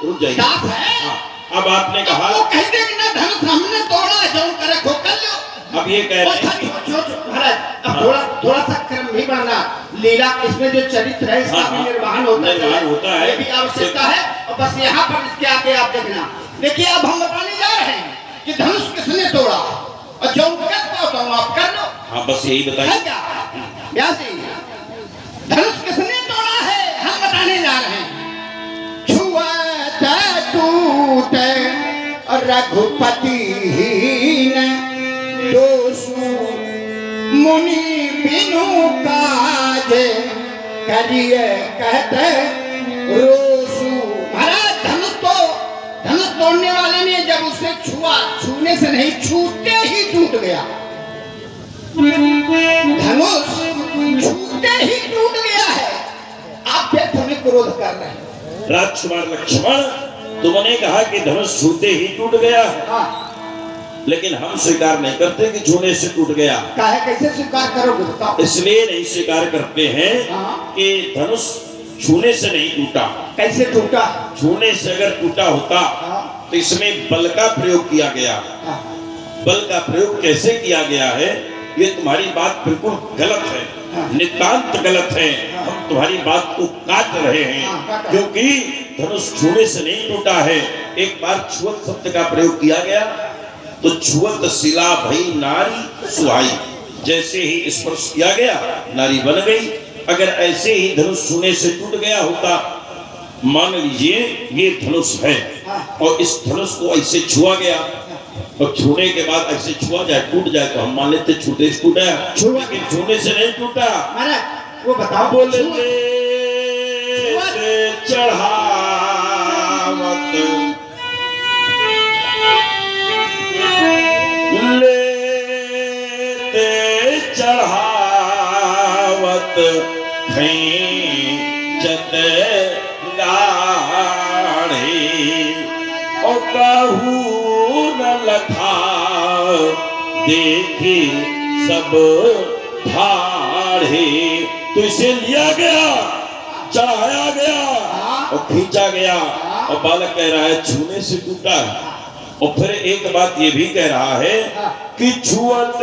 रुक जाइए। दास है। हाँ, अब आपने कहा वो कह देंगे ना धनुष हमने तोड़ा, जो करे खो कर लो। अब ये कह रहे हैं कि महाराज अब थोड़ा सा क्रम भी बढ़ना, लीला इसमें जो चरित्र है इसका भी निर्वहन होता है, ये भी आवश्यकता है। और बस यहाँ पर इसके आगे आप देखना। देखिए अब हम बताने जा रहे हैं कि धनुष किसने तोड़ा, और जो कर पाता हूँ आप कर लो। हाँ, बस यही बताइए क्या व्यास जी, धनुष किसने तोड़ा है हम बताने जा रहे हैं। छुआ टूट रघुपति दोषु मुनि बिनु काज करिए कहते रोसु। महाराज धनुष तोड़ने वाले ने जब उसे छुआ, छूने से नहीं छूते ही टूट गया, धनुष छूते ही टूट गया है। आप व्यर्थ हमें क्रोध कर रहे हैं। राजकुमार लक्ष्मण, तुमने कहा कि धनुष छूते ही टूट गया, हाँ, लेकिन हम स्वीकार नहीं करते कि छूने से टूट गया। काहे कैसे स्वीकार करोगे बताओ? इसलिए नहीं स्वीकार करते हैं हाँ। कि धनुष छूने से नहीं टूटा। कैसे टूटा? छूने से अगर टूटा होता हाँ, तो इसमें बल का प्रयोग किया गया। हाँ, बल का प्रयोग कैसे किया गया है, ये तुम्हारी बात बिल्कुल गलत है, हाँ। नितांत गलत है। हाँ। हम तुम्हारी बात को काट रहे हैं, हाँ, काटा। क्योंकि धनुष छूने से नहीं टूटा है। एक बार छुअत शब्द का प्रयोग किया गया तो छुअत शिला भई नारी सुहाई, जैसे ही स्पर्श किया गया नारी बन गई। अगर ऐसे ही धनुष छूने से टूट गया होता, मान लीजिए ये धनुष है और इस धनुष को ऐसे छुआ गया और छूने के बाद ऐसे छुआ जाए टूट जाए तो हम मान लेते छूटे से टूटा, लेकिन छूने से नहीं टूटा। महाराज वो बताओ। बोले चढ़ावत लेते चढ़ावत खींचत गाढ़ी और कहू न लथा देखी सब ठाढ़े। तो इसे लिया गया, चढ़ाया गया और खींचा गया, और बालक कह रहा है छूने से टूटा है। और फिर एक बात ये भी कह रहा है कि छुअत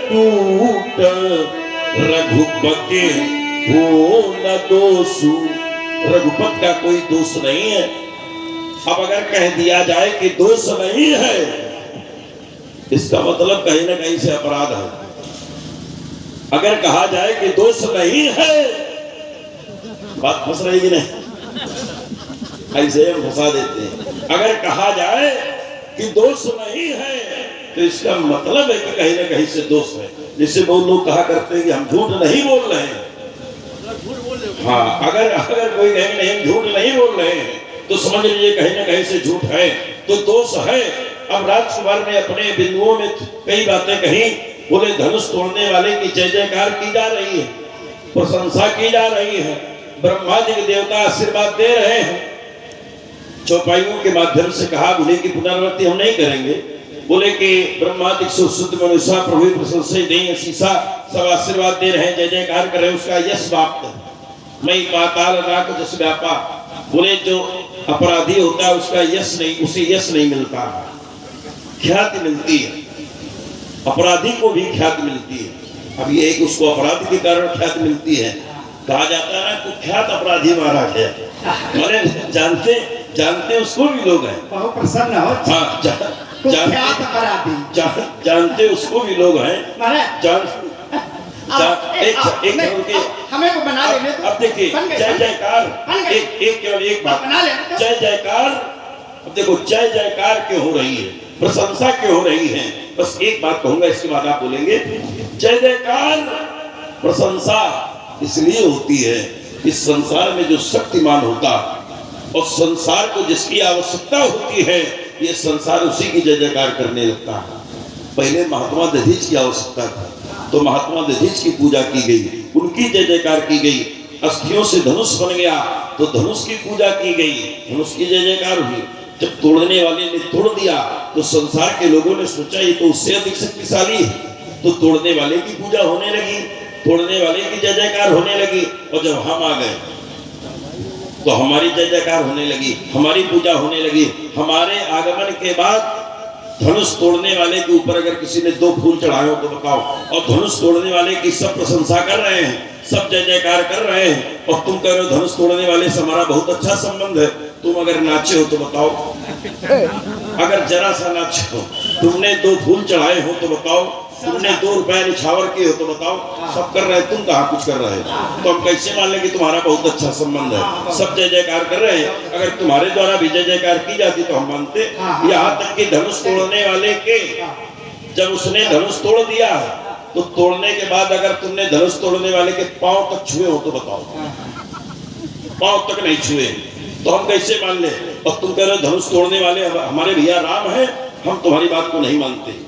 टूट रघुपति हो न दोषु, रघुपत का कोई दोष नहीं है। अब अगर कह दिया जाए कि दोष नहीं है, इसका मतलब कहीं ना कहीं से अपराध है। अगर कहा जाए कि दोष नहीं है, बात फंस रही कि नहीं? ऐसे हम फंसा देते हैं। अगर कहा जाए कि दोष नहीं है तो इसका मतलब है कि कहीं ना कहीं से दोष है। जिससे बहुत लोग कहा करते हैं कि हम झूठ नहीं बोल रहे हैं। हाँ, अगर कोई कहे नहीं हम झूठ नहीं बोल रहे हैं तो समझ लीजिए कहीं ना कहीं से झूठ है, तो दोष है। अब राजकुमार ने अपने बिंदुओं में कई बातें कही। बोले धनुष तोड़ने वाले की जय जयकार की जा रही है, प्रशंसा की जा रही है, ब्रह्मा जी के देवता आशीर्वाद दे रहे हैं। चौपाइयों के माध्यम से कहा, बोले की पुनरावृत्ति हम नहीं करेंगे। बोले कि ब्रह्मादिक शुद्ध मनुष्य प्रभु प्रशंसा दें शीशा सब आशीर्वाद दे रहे हैं, जय जयकार कर रहे हैं, उसका यश प्राप्त मैं पाताल राख जस व्यापा। बोले जो अपराधी होता है उसका यश नहीं, उसे यश नहीं मिलता, ख्याति मिलती है। अपराधी को भी ख्याति मिलती है। अब ये एक उसको अपराधी के कारण ख्याति मिलती है। कहा जाता है कुख्यात अपराधी मारा गया। माने जानते जानते उसको भी लोग हैं। बहुत प्रसन्न हो। हाँ कुख्यात अपराधी। जानते उसको भी लोग हैं। महाराज हमें को बना लेने। अब देखिए जय जयकार, एक केवल एक बात बना लेने। जय जयकार, अब देखो जय जयकार क्यों हो रही है, प्रशंसा क्यों हो रही है, बस एक बात कहूंगा, इसके बाद आप बोलेंगे। जय जयकार प्रशंसा इसलिए होती है, इस संसार में जो शक्तिमान होता और संसार को जिसकी आवश्यकता होती है, ये संसार उसी की जय जयकार करने लगता है। पहले महात्मा दधीच की आवश्यकता था तो महात्मा दधीच की पूजा की गई, उनकी जय जयकार की गई। अस्थियों से धनुष बन गया तो धनुष की पूजा की गई, धनुष की जय जयकार हुई। जब तोड़ने वाले ने तोड़ दिया तो संसार के लोगों ने सोचा ये तो उससे अधिक शक्तिशाली है, तो तोड़ने वाले की पूजा होने लगी, तोड़ने वाले की जय जयकार होने लगी। और जब हम आ गए तो हमारी जय जयकार होने लगी, हमारी पूजा होने लगी। हमारे आगमन के बाद धनुष तोड़ने वाले के ऊपर अगर किसी ने 2 फूल चढ़ाए हो तो बताओ, और धनुष तोड़ने वाले की सब प्रशंसा कर रहे हैं, सब जय जयकार कर रहे हैं, और तुम कह रहे हो धनुष तोड़ने वाले से हमारा बहुत अच्छा संबंध है। तुम अगर नाचे हो तो बताओ, अगर जरा सा नाचे हो, तुमने 2 फूल चढ़ाए हो तो बताओ, तुमने 2 रुपए निछावर किए हो तो बताओ, सब कर रहे हैं, तुम कहाँ कुछ कर रहे हो? तो हम कैसे मान लें कि तुम्हारा बहुत अच्छा संबंध है, सब जय जयकार कर रहे हैं। अगर तुम्हारे द्वारा भी जय जयकार की जाती तो हम मानते। यहाँ तक कि धनुष तोड़ने वाले के जब उसने धनुष तोड़ दिया तो तोड़ने के बाद अगर तुमने धनुष तोड़ने वाले के पांव तक छुए हो तो बताओ, पांव तक नहीं छुए तो हम कैसे मान ले? और तुम कह रहे हो धनुष तोड़ने वाले हमारे भैया राम है, हम तुम्हारी बात को नहीं मानते।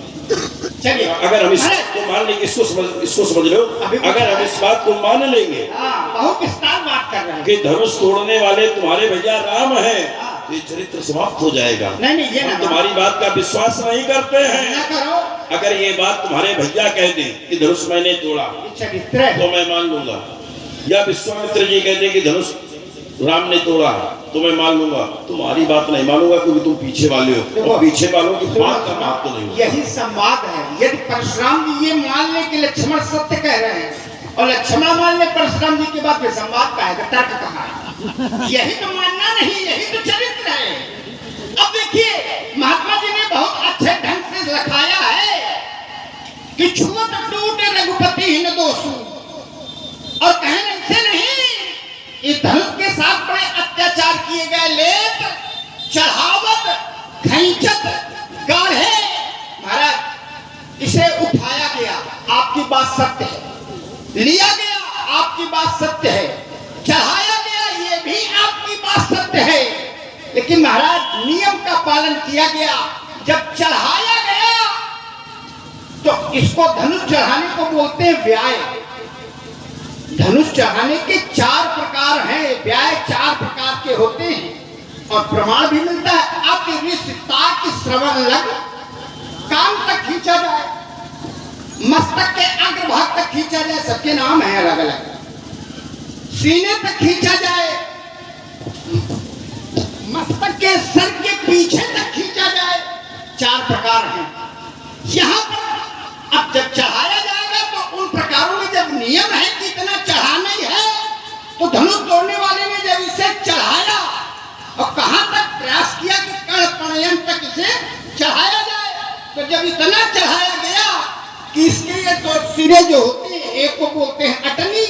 चलिए अगर हम इसको मान लेंगे, इसको समझ लो, अगर हम इस बात को मान लेंगे बहुत विस्तार बात कर रहे हैं कि धनुष तोड़ने वाले तुम्हारे भैया राम है, तो ये चरित्र समाप्त हो जाएगा। नहीं ये हम तुम्हारी बात का विश्वास नहीं करते हैं। अगर ये बात तुम्हारे भैया कह दें कि धनुष मैंने तोड़ा तो मैं मान लूंगा, या विश्वामित्र जी कह दें कि धनुष राम ने तोड़ा तो मैं मान लूंगा, तुम्हारी बात नहीं मानूंगा क्योंकि तुम पीछे वाले हो, और पीछे वालों की बात का महत्व तो नहीं। यही संवाद है। यदि परशुराम जी ये मान ले कि लक्ष्मण सत्य कह रहे हैं और लक्ष्मण मान ले परशुराम जी के बाद संवाद का है, तर्क कहा है, यही तो मानना नहीं, यही तो चरित्र है। अब देखिए महात्मा जी ने बहुत अच्छे ढंग से लिखाया है कि छुअत टूटे रघुपति हिन दोषु, और कहने से नहीं, इस धनुष के साथ बड़े अत्याचार किए गए, लेप चढ़ावत खैंचत गाढ़े। महाराज इसे उठाया गया, आपकी बात सत्य है, लिया गया, आपकी बात सत्य है, चढ़ाया गया, ये भी आपकी बात सत्य है, लेकिन महाराज नियम का पालन किया गया। जब चढ़ाया गया तो इसको धनुष चढ़ाने को बोलते हैं व्याय। धनुष चढ़ाने के 4 प्रकार हैं, व्याय 4 प्रकार के होते हैं, और प्रमाण भी मिलता है। आप की श्रवण लग कान तक खींचा जाए, मस्तक के अग्रभाग तक खींचा जाए, सबके नाम है अलग अलग, सीने तक खींचा जाए, मस्तक के सर के पीछे तक खींचा जाए, 4 प्रकार हैं। यहाँ पर अब जब चढ़ाया जाएगा तो उन प्रकारों में जब नियम है कि इतना चढ़ाना ही है, तो धनुष तोड़ने वाले ने जब इसे चढ़ाया और कहां तक प्रयास किया कि कर्ण प्रणयन तक इसे चढ़ाया जाए, तो जब इतना चढ़ाया गया कि इसके ये 2 सिरे जो होते हैं, एक को बोलते हैं अटनी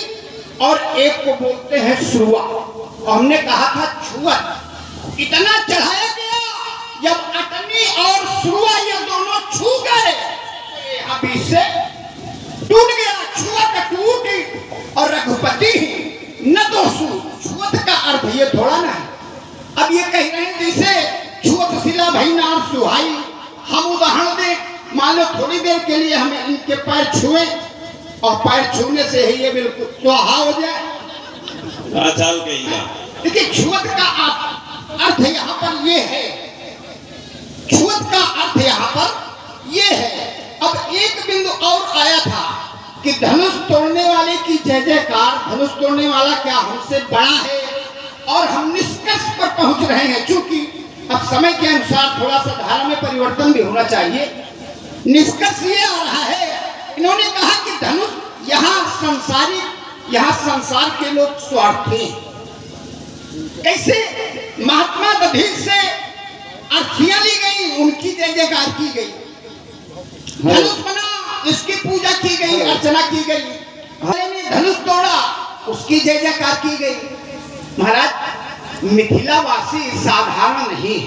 और एक को बोलते हैं श्रुआ, और हमने कहा था छुअत। इतना चढ़ाया गया, जब अटनी और श्रुआ ये दोनों छू गए, अभी से टूट गया, छुअत टूटी, और रघुपति न दोषु। छुअत का अर्थ ये थोड़ा ना है। अब ये कह रहे हैं जैसे छुअत शिला भई नाम सुहाई, हम उदाहरण दे, मान लो थोड़ी देर के लिए हमें इनके पैर छुए और पैर छूने से ही ये बिल्कुल स्वाहा हो जाए। देखिए छुअत का अर्थ यहाँ पर ये है, छुअत का अर्थ यहाँ पर ये है। अब एक बिंदु और आया था कि धनुष तोड़ने वाले की जय जयकार, धनुष तोड़ने वाला क्या हमसे बड़ा है, और हम निष्कर्ष पर पहुंच रहे हैं। चूंकि अब समय के अनुसार थोड़ा सा धारा में परिवर्तन भी होना चाहिए। निष्कर्ष ये आ रहा है, इन्होंने कहा कि धनुष यहाँ संसार के लोग स्वार्थी। कैसे? महात्मा दधीच से अर्थियां ली गई, उनकी जय जयकार की गई। धनुष बना, इसकी पूजा की गई, अर्चना की गई। धनुष तोड़ा, उसकी जय जयकार की गई। महाराज, मिथिलावासी साधारण नहीं है,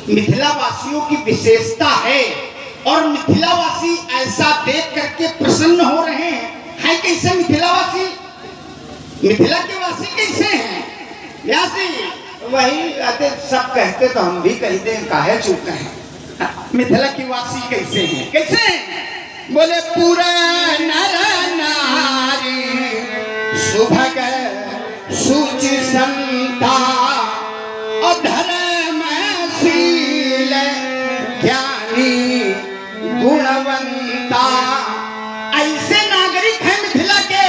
मिथिलावासियों की विशेषता है। और मिथिलावासी ऐसा देख करके प्रसन्न हो रहे हैं कैसे मिथिलावासी, मिथिला के वासी कैसे हैं? व्यासी वही आते सब कहते तो हम भी कहते हैं, काहे चुप हैं। मिथिला की वासी कैसे हैं? कैसे हैं? बोले पूरा नर नारी सुभग सुचि संता और धर्मशील ज्ञानी गुणवंता, ऐसे नागरिक हैं मिथिला के।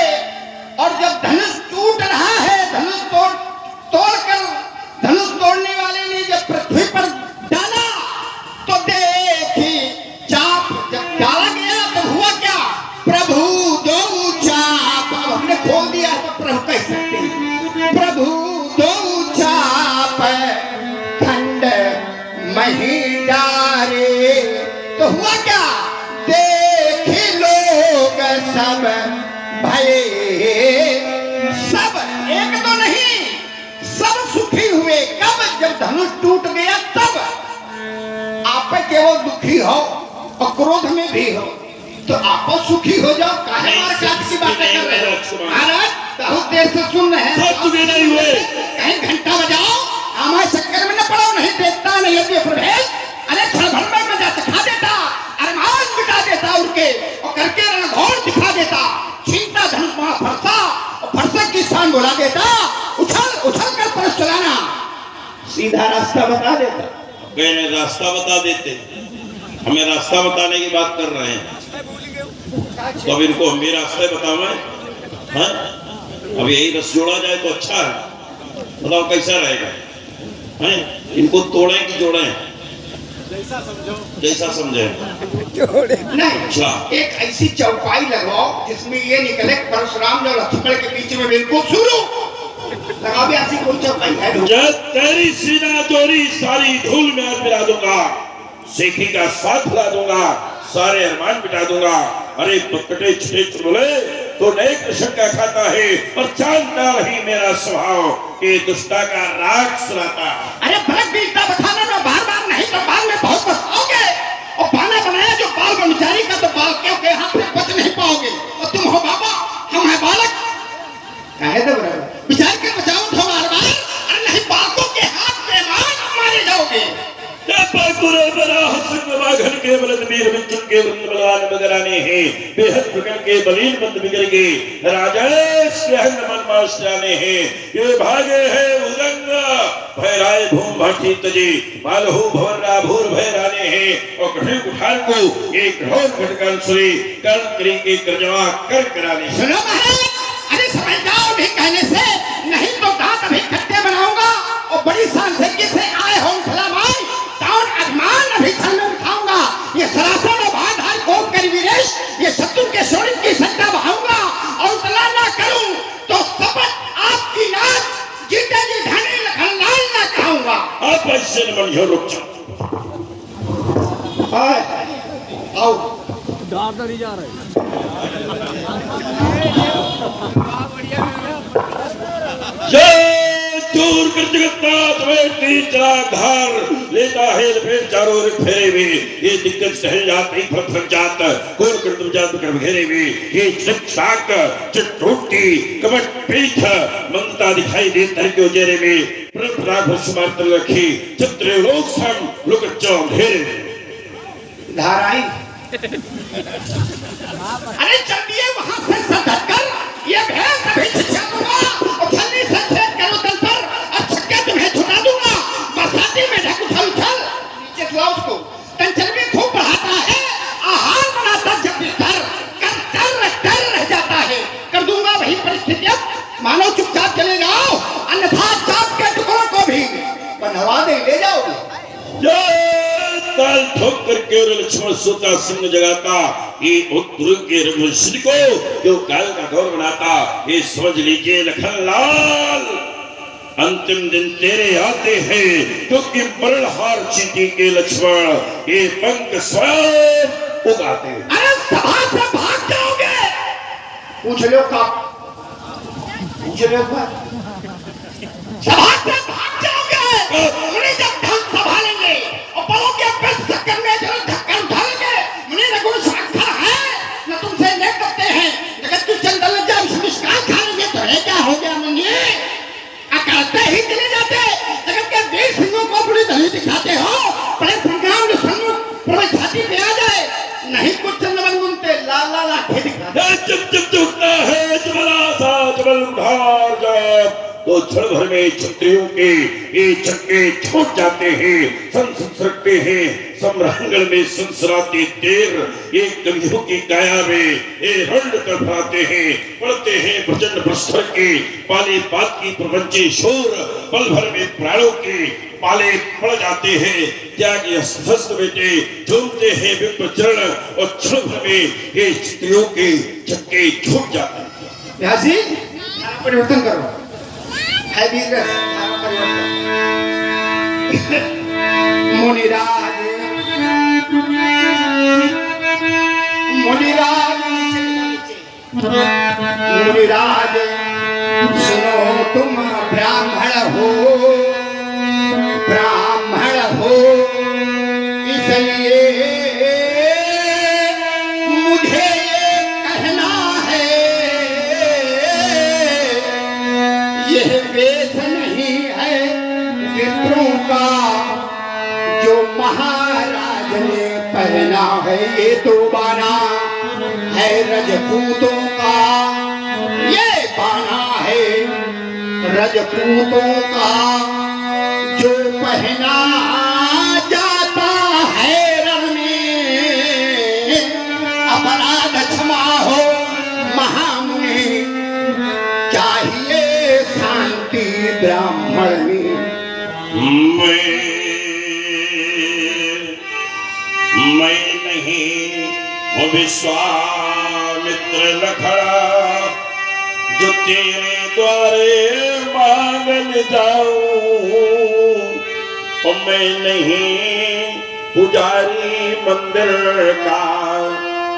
और जब धनुष टूट रहा है, धनुष तोड़कर धनुष तोड़ने वाले ने जब पृथ्वी पर डाला तो देखी चाप जब डाला गया तो हुआ क्या? प्रभु दो चाप, अब हमने खोल दिया तो प्रभु कह सकते हैं, प्रभु दो चाप खंड मही डारे। तो हुआ क्या? देखी लोग सब भये, सब एक तो नहीं, सब सुखी हुए। कब? जब धनुष टूट गया तब। आप केवल दुखी हो और क्रोध में भी हो तो आप सुखी हो जाओ। काहे मार काट की बातें कर रहे हो? महाराज बहुत देर से सुन रहे हैं, कहीं घंटा बजाओ, हमारे चक्कर में न पड़ो। नहीं देखता नहीं होती प्रभेद, अरे क्षण भर में मजा दिखा देता, अरमान मिटा देता उनके, और करके रणघोर दिखा देता। छीनता धनुष वहां फरसा और फरसे की स्थान बुला देता, उछल उछल कर परस चलाना, सीधा रास्ता बता देता। कहने रास्ता बता देते, हमें रास्ता बताने की बात कर रहे हैं, तो अब इनको हम भी रास्ते बतावें। हाँ, अब यही रस जोड़ा जाए तो अच्छा है। बताओ कैसा रहेगा? हैं? इनको तोड़े कि जोड़े? जैसा समझे। नहीं, अच्छा, एक ऐसी चौपाई लगाओ जिसमें ये निकले परशुराम और लक्ष्मण के बीच में बिल्कुल शुरू लगा भी। ऐसी कोई चौपाई है? जब तेरी सीना चोरी सारी धूल में आज मिला दूंगा, सेखी का साथ ला दूंगा, सारे अरमान मिटा दूंगा। अरे पकड़े छुटे चुले तो नए कृष्ण का खाता है और जानता ही मेरा स्वभाव ये दुष्टा का राग सुनाता। अरे भड़क बीता बखाना में बार बार नहीं तो बाल में बहुत पछताओगे। और बाना बनाया जो बाल ब्रह्मचारी का, तो बाल के हाथ से बच नहीं पाओगे। और तुम हो बाबा, हम है बालक, कहे तो बराबर विचार के बचाओ तो बार बार। अरे नहीं, बालकों के हाथ में मारे जाओगे। घन के बलद वीर विचुन के बलवान बगराने हैं, बेहद प्रकट के बलीन बंद बिगड़ के राजेश मन मास्टाने हैं। ये भागे है उदंग भैराए भूम भाटी तजी, मालहू भवन राभूर भैराने हैं। और कठिन कुठार को एक ढोल घटकन सुरी कर्ण करी के करजवा कर कराने। सुनो महाराज, अरे समझ जाओ भी कहने से, नहीं तो दांत अभी खट्टे बनाऊंगा। और बड़ी सांसर्गी से आए हो खिलावाई टाउन अभिमान अभी छल में उठाऊंगा। ये सरासन और भाधार कोप कर विरेश, ये शत्रु के शोरित की सट्टा बहाऊंगा। और उतना ना करूं तो शपथ आपकी नाक जिंदा जी ढाने लखनलाल ना खाऊंगा। आप ऐसे न बनियो, रुक जाओ। आओ दाद नहीं जा रहा दूर कर जगन्नाथ में चला धार लेता है लपेट चारों ओर फेरे में। ये दिग्गज सहल जात नहीं फट जात कोर कर जात कर घेरे में। ये चकचाक चटोटी कमट पीठ मंगता दिखाई दे तर के उजेरे में। प्रभु सुमार रखी चित्र लोक सम लोक चौं घेरे धाराई। अरे चलिए वहां से सदकर ये भैंस अभी छिछा दूंगा और छलनी से छेद करो तल पर और छक्के तुम्हें छुटा दूंगा। बरसाती में ढक उछल उछल नीचे सुआ उसको कंचन में खूब बढ़ाता है। आहार बनाता जब भी कर रह जाता है। कर दूंगा वही परिस्थिति। अब मानो चुपचाप चले जाओ, अन्यथा चाप के टुकड़ों को भी बनवा दे ले जाओगे। काल ठोक करके और लक्ष्मण सोता सिंह जगाता। ये उद्र के रघुवंशी को जो काल का गौर बनाता। ये समझ लीजिए लखनलाल अंतिम दिन तेरे आते हैं क्योंकि मरणहार चींटी के लक्ष्मण ये पंख स्वयं उगाते हैं। अरे सभा से भाग जाओगे? पूछ लो कब? पूछ लो कब? सभा से भाग जाओगे? मुनि जब धन संभालेंगे और बड़ों के अपने चक्कर में जरूर धक्का उठा लेंगे। मुनि रघुन साक्षर है न तुमसे लेट करते हैं। जगत की चंदन जब निष्काम खा लेंगे तो है क्या हो गया मुनि? अकड़ते ही चले जाते। जगत के वीर सिंहों को अपनी धनी दिखाते हो। बड़े संग्राम में सम्मुख प्रवेश छाती पे आ जाए नहीं कुछ चंदन गुनते लाल लाल आंखें दिखाते। जब जब उठता है जबला सा जबल उधार जब तो क्षण भर में क्षत्रियों के ये चक्के छूट जाते हैं, सरकते हैं। सम्रांगण में सनसनाती तीर एक कवियों की काया में ये रंड करवाते हैं। पड़ते हैं प्रचंड प्रस्तर के पाले पात की प्रपंची शोर। पल भर में प्राणों के पाले पड़ जाते हैं। त्यागी हस्त बेटे झूमते हैं विप्र चरण और क्षण भर में ये क्षत्रियों के चक्के छूट जाते हैं। व्यासी परिवर्तन करो है वीर परिवर्तन। मुनिराज मुनिराज सुनो तुम ब्राह्मण हो इसलिए मुझे ये कहना है यह वेश नहीं है विप्रों का जो महाराज ने पहना है। ये तो बाना है रजपूतों का, ये बाना है रजपूतों का जो पहना जाता है रण में। अपराध क्षमा हो महामुनि चाहिए शांति ब्राह्मण मैं नहीं वो विश्वामित्र लखड़ा जो तेरे द्वारे मांगन जाऊं। और मैं नहीं पुजारी मंदिर का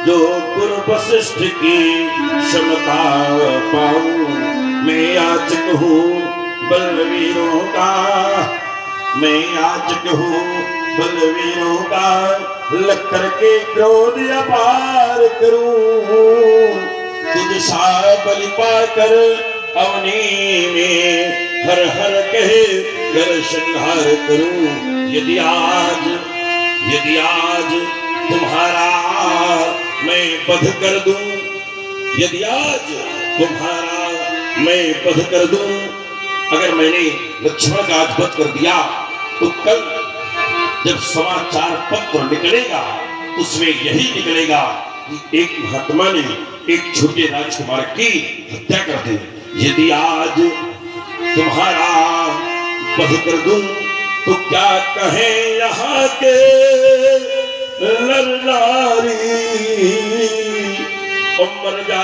जो गुरु वशिष्ठ की क्षमता पाऊं। मैं याचक हूँ बलवीरों का, मैं याचक हूँ बलवीरों का। लग करके क्रोध अपार करूं तुझ सा बलि पाकर अवनी में हर हर कहे कर संहार करूं। यदि आज तुम्हारा मैं वध कर दूं, यदि आज तुम्हारा मैं वध कर दूं। अगर मैंने लक्ष्मण का आज वध कर दिया तो कल जब समाचार पत्र निकलेगा उसमें यही निकलेगा कि एक महात्मा ने एक छोटे राजकुमार की हत्या कर दी। यदि आज तुम्हारा वध कर दूं तो क्या कहे यहाँ के नर नारी। मर जा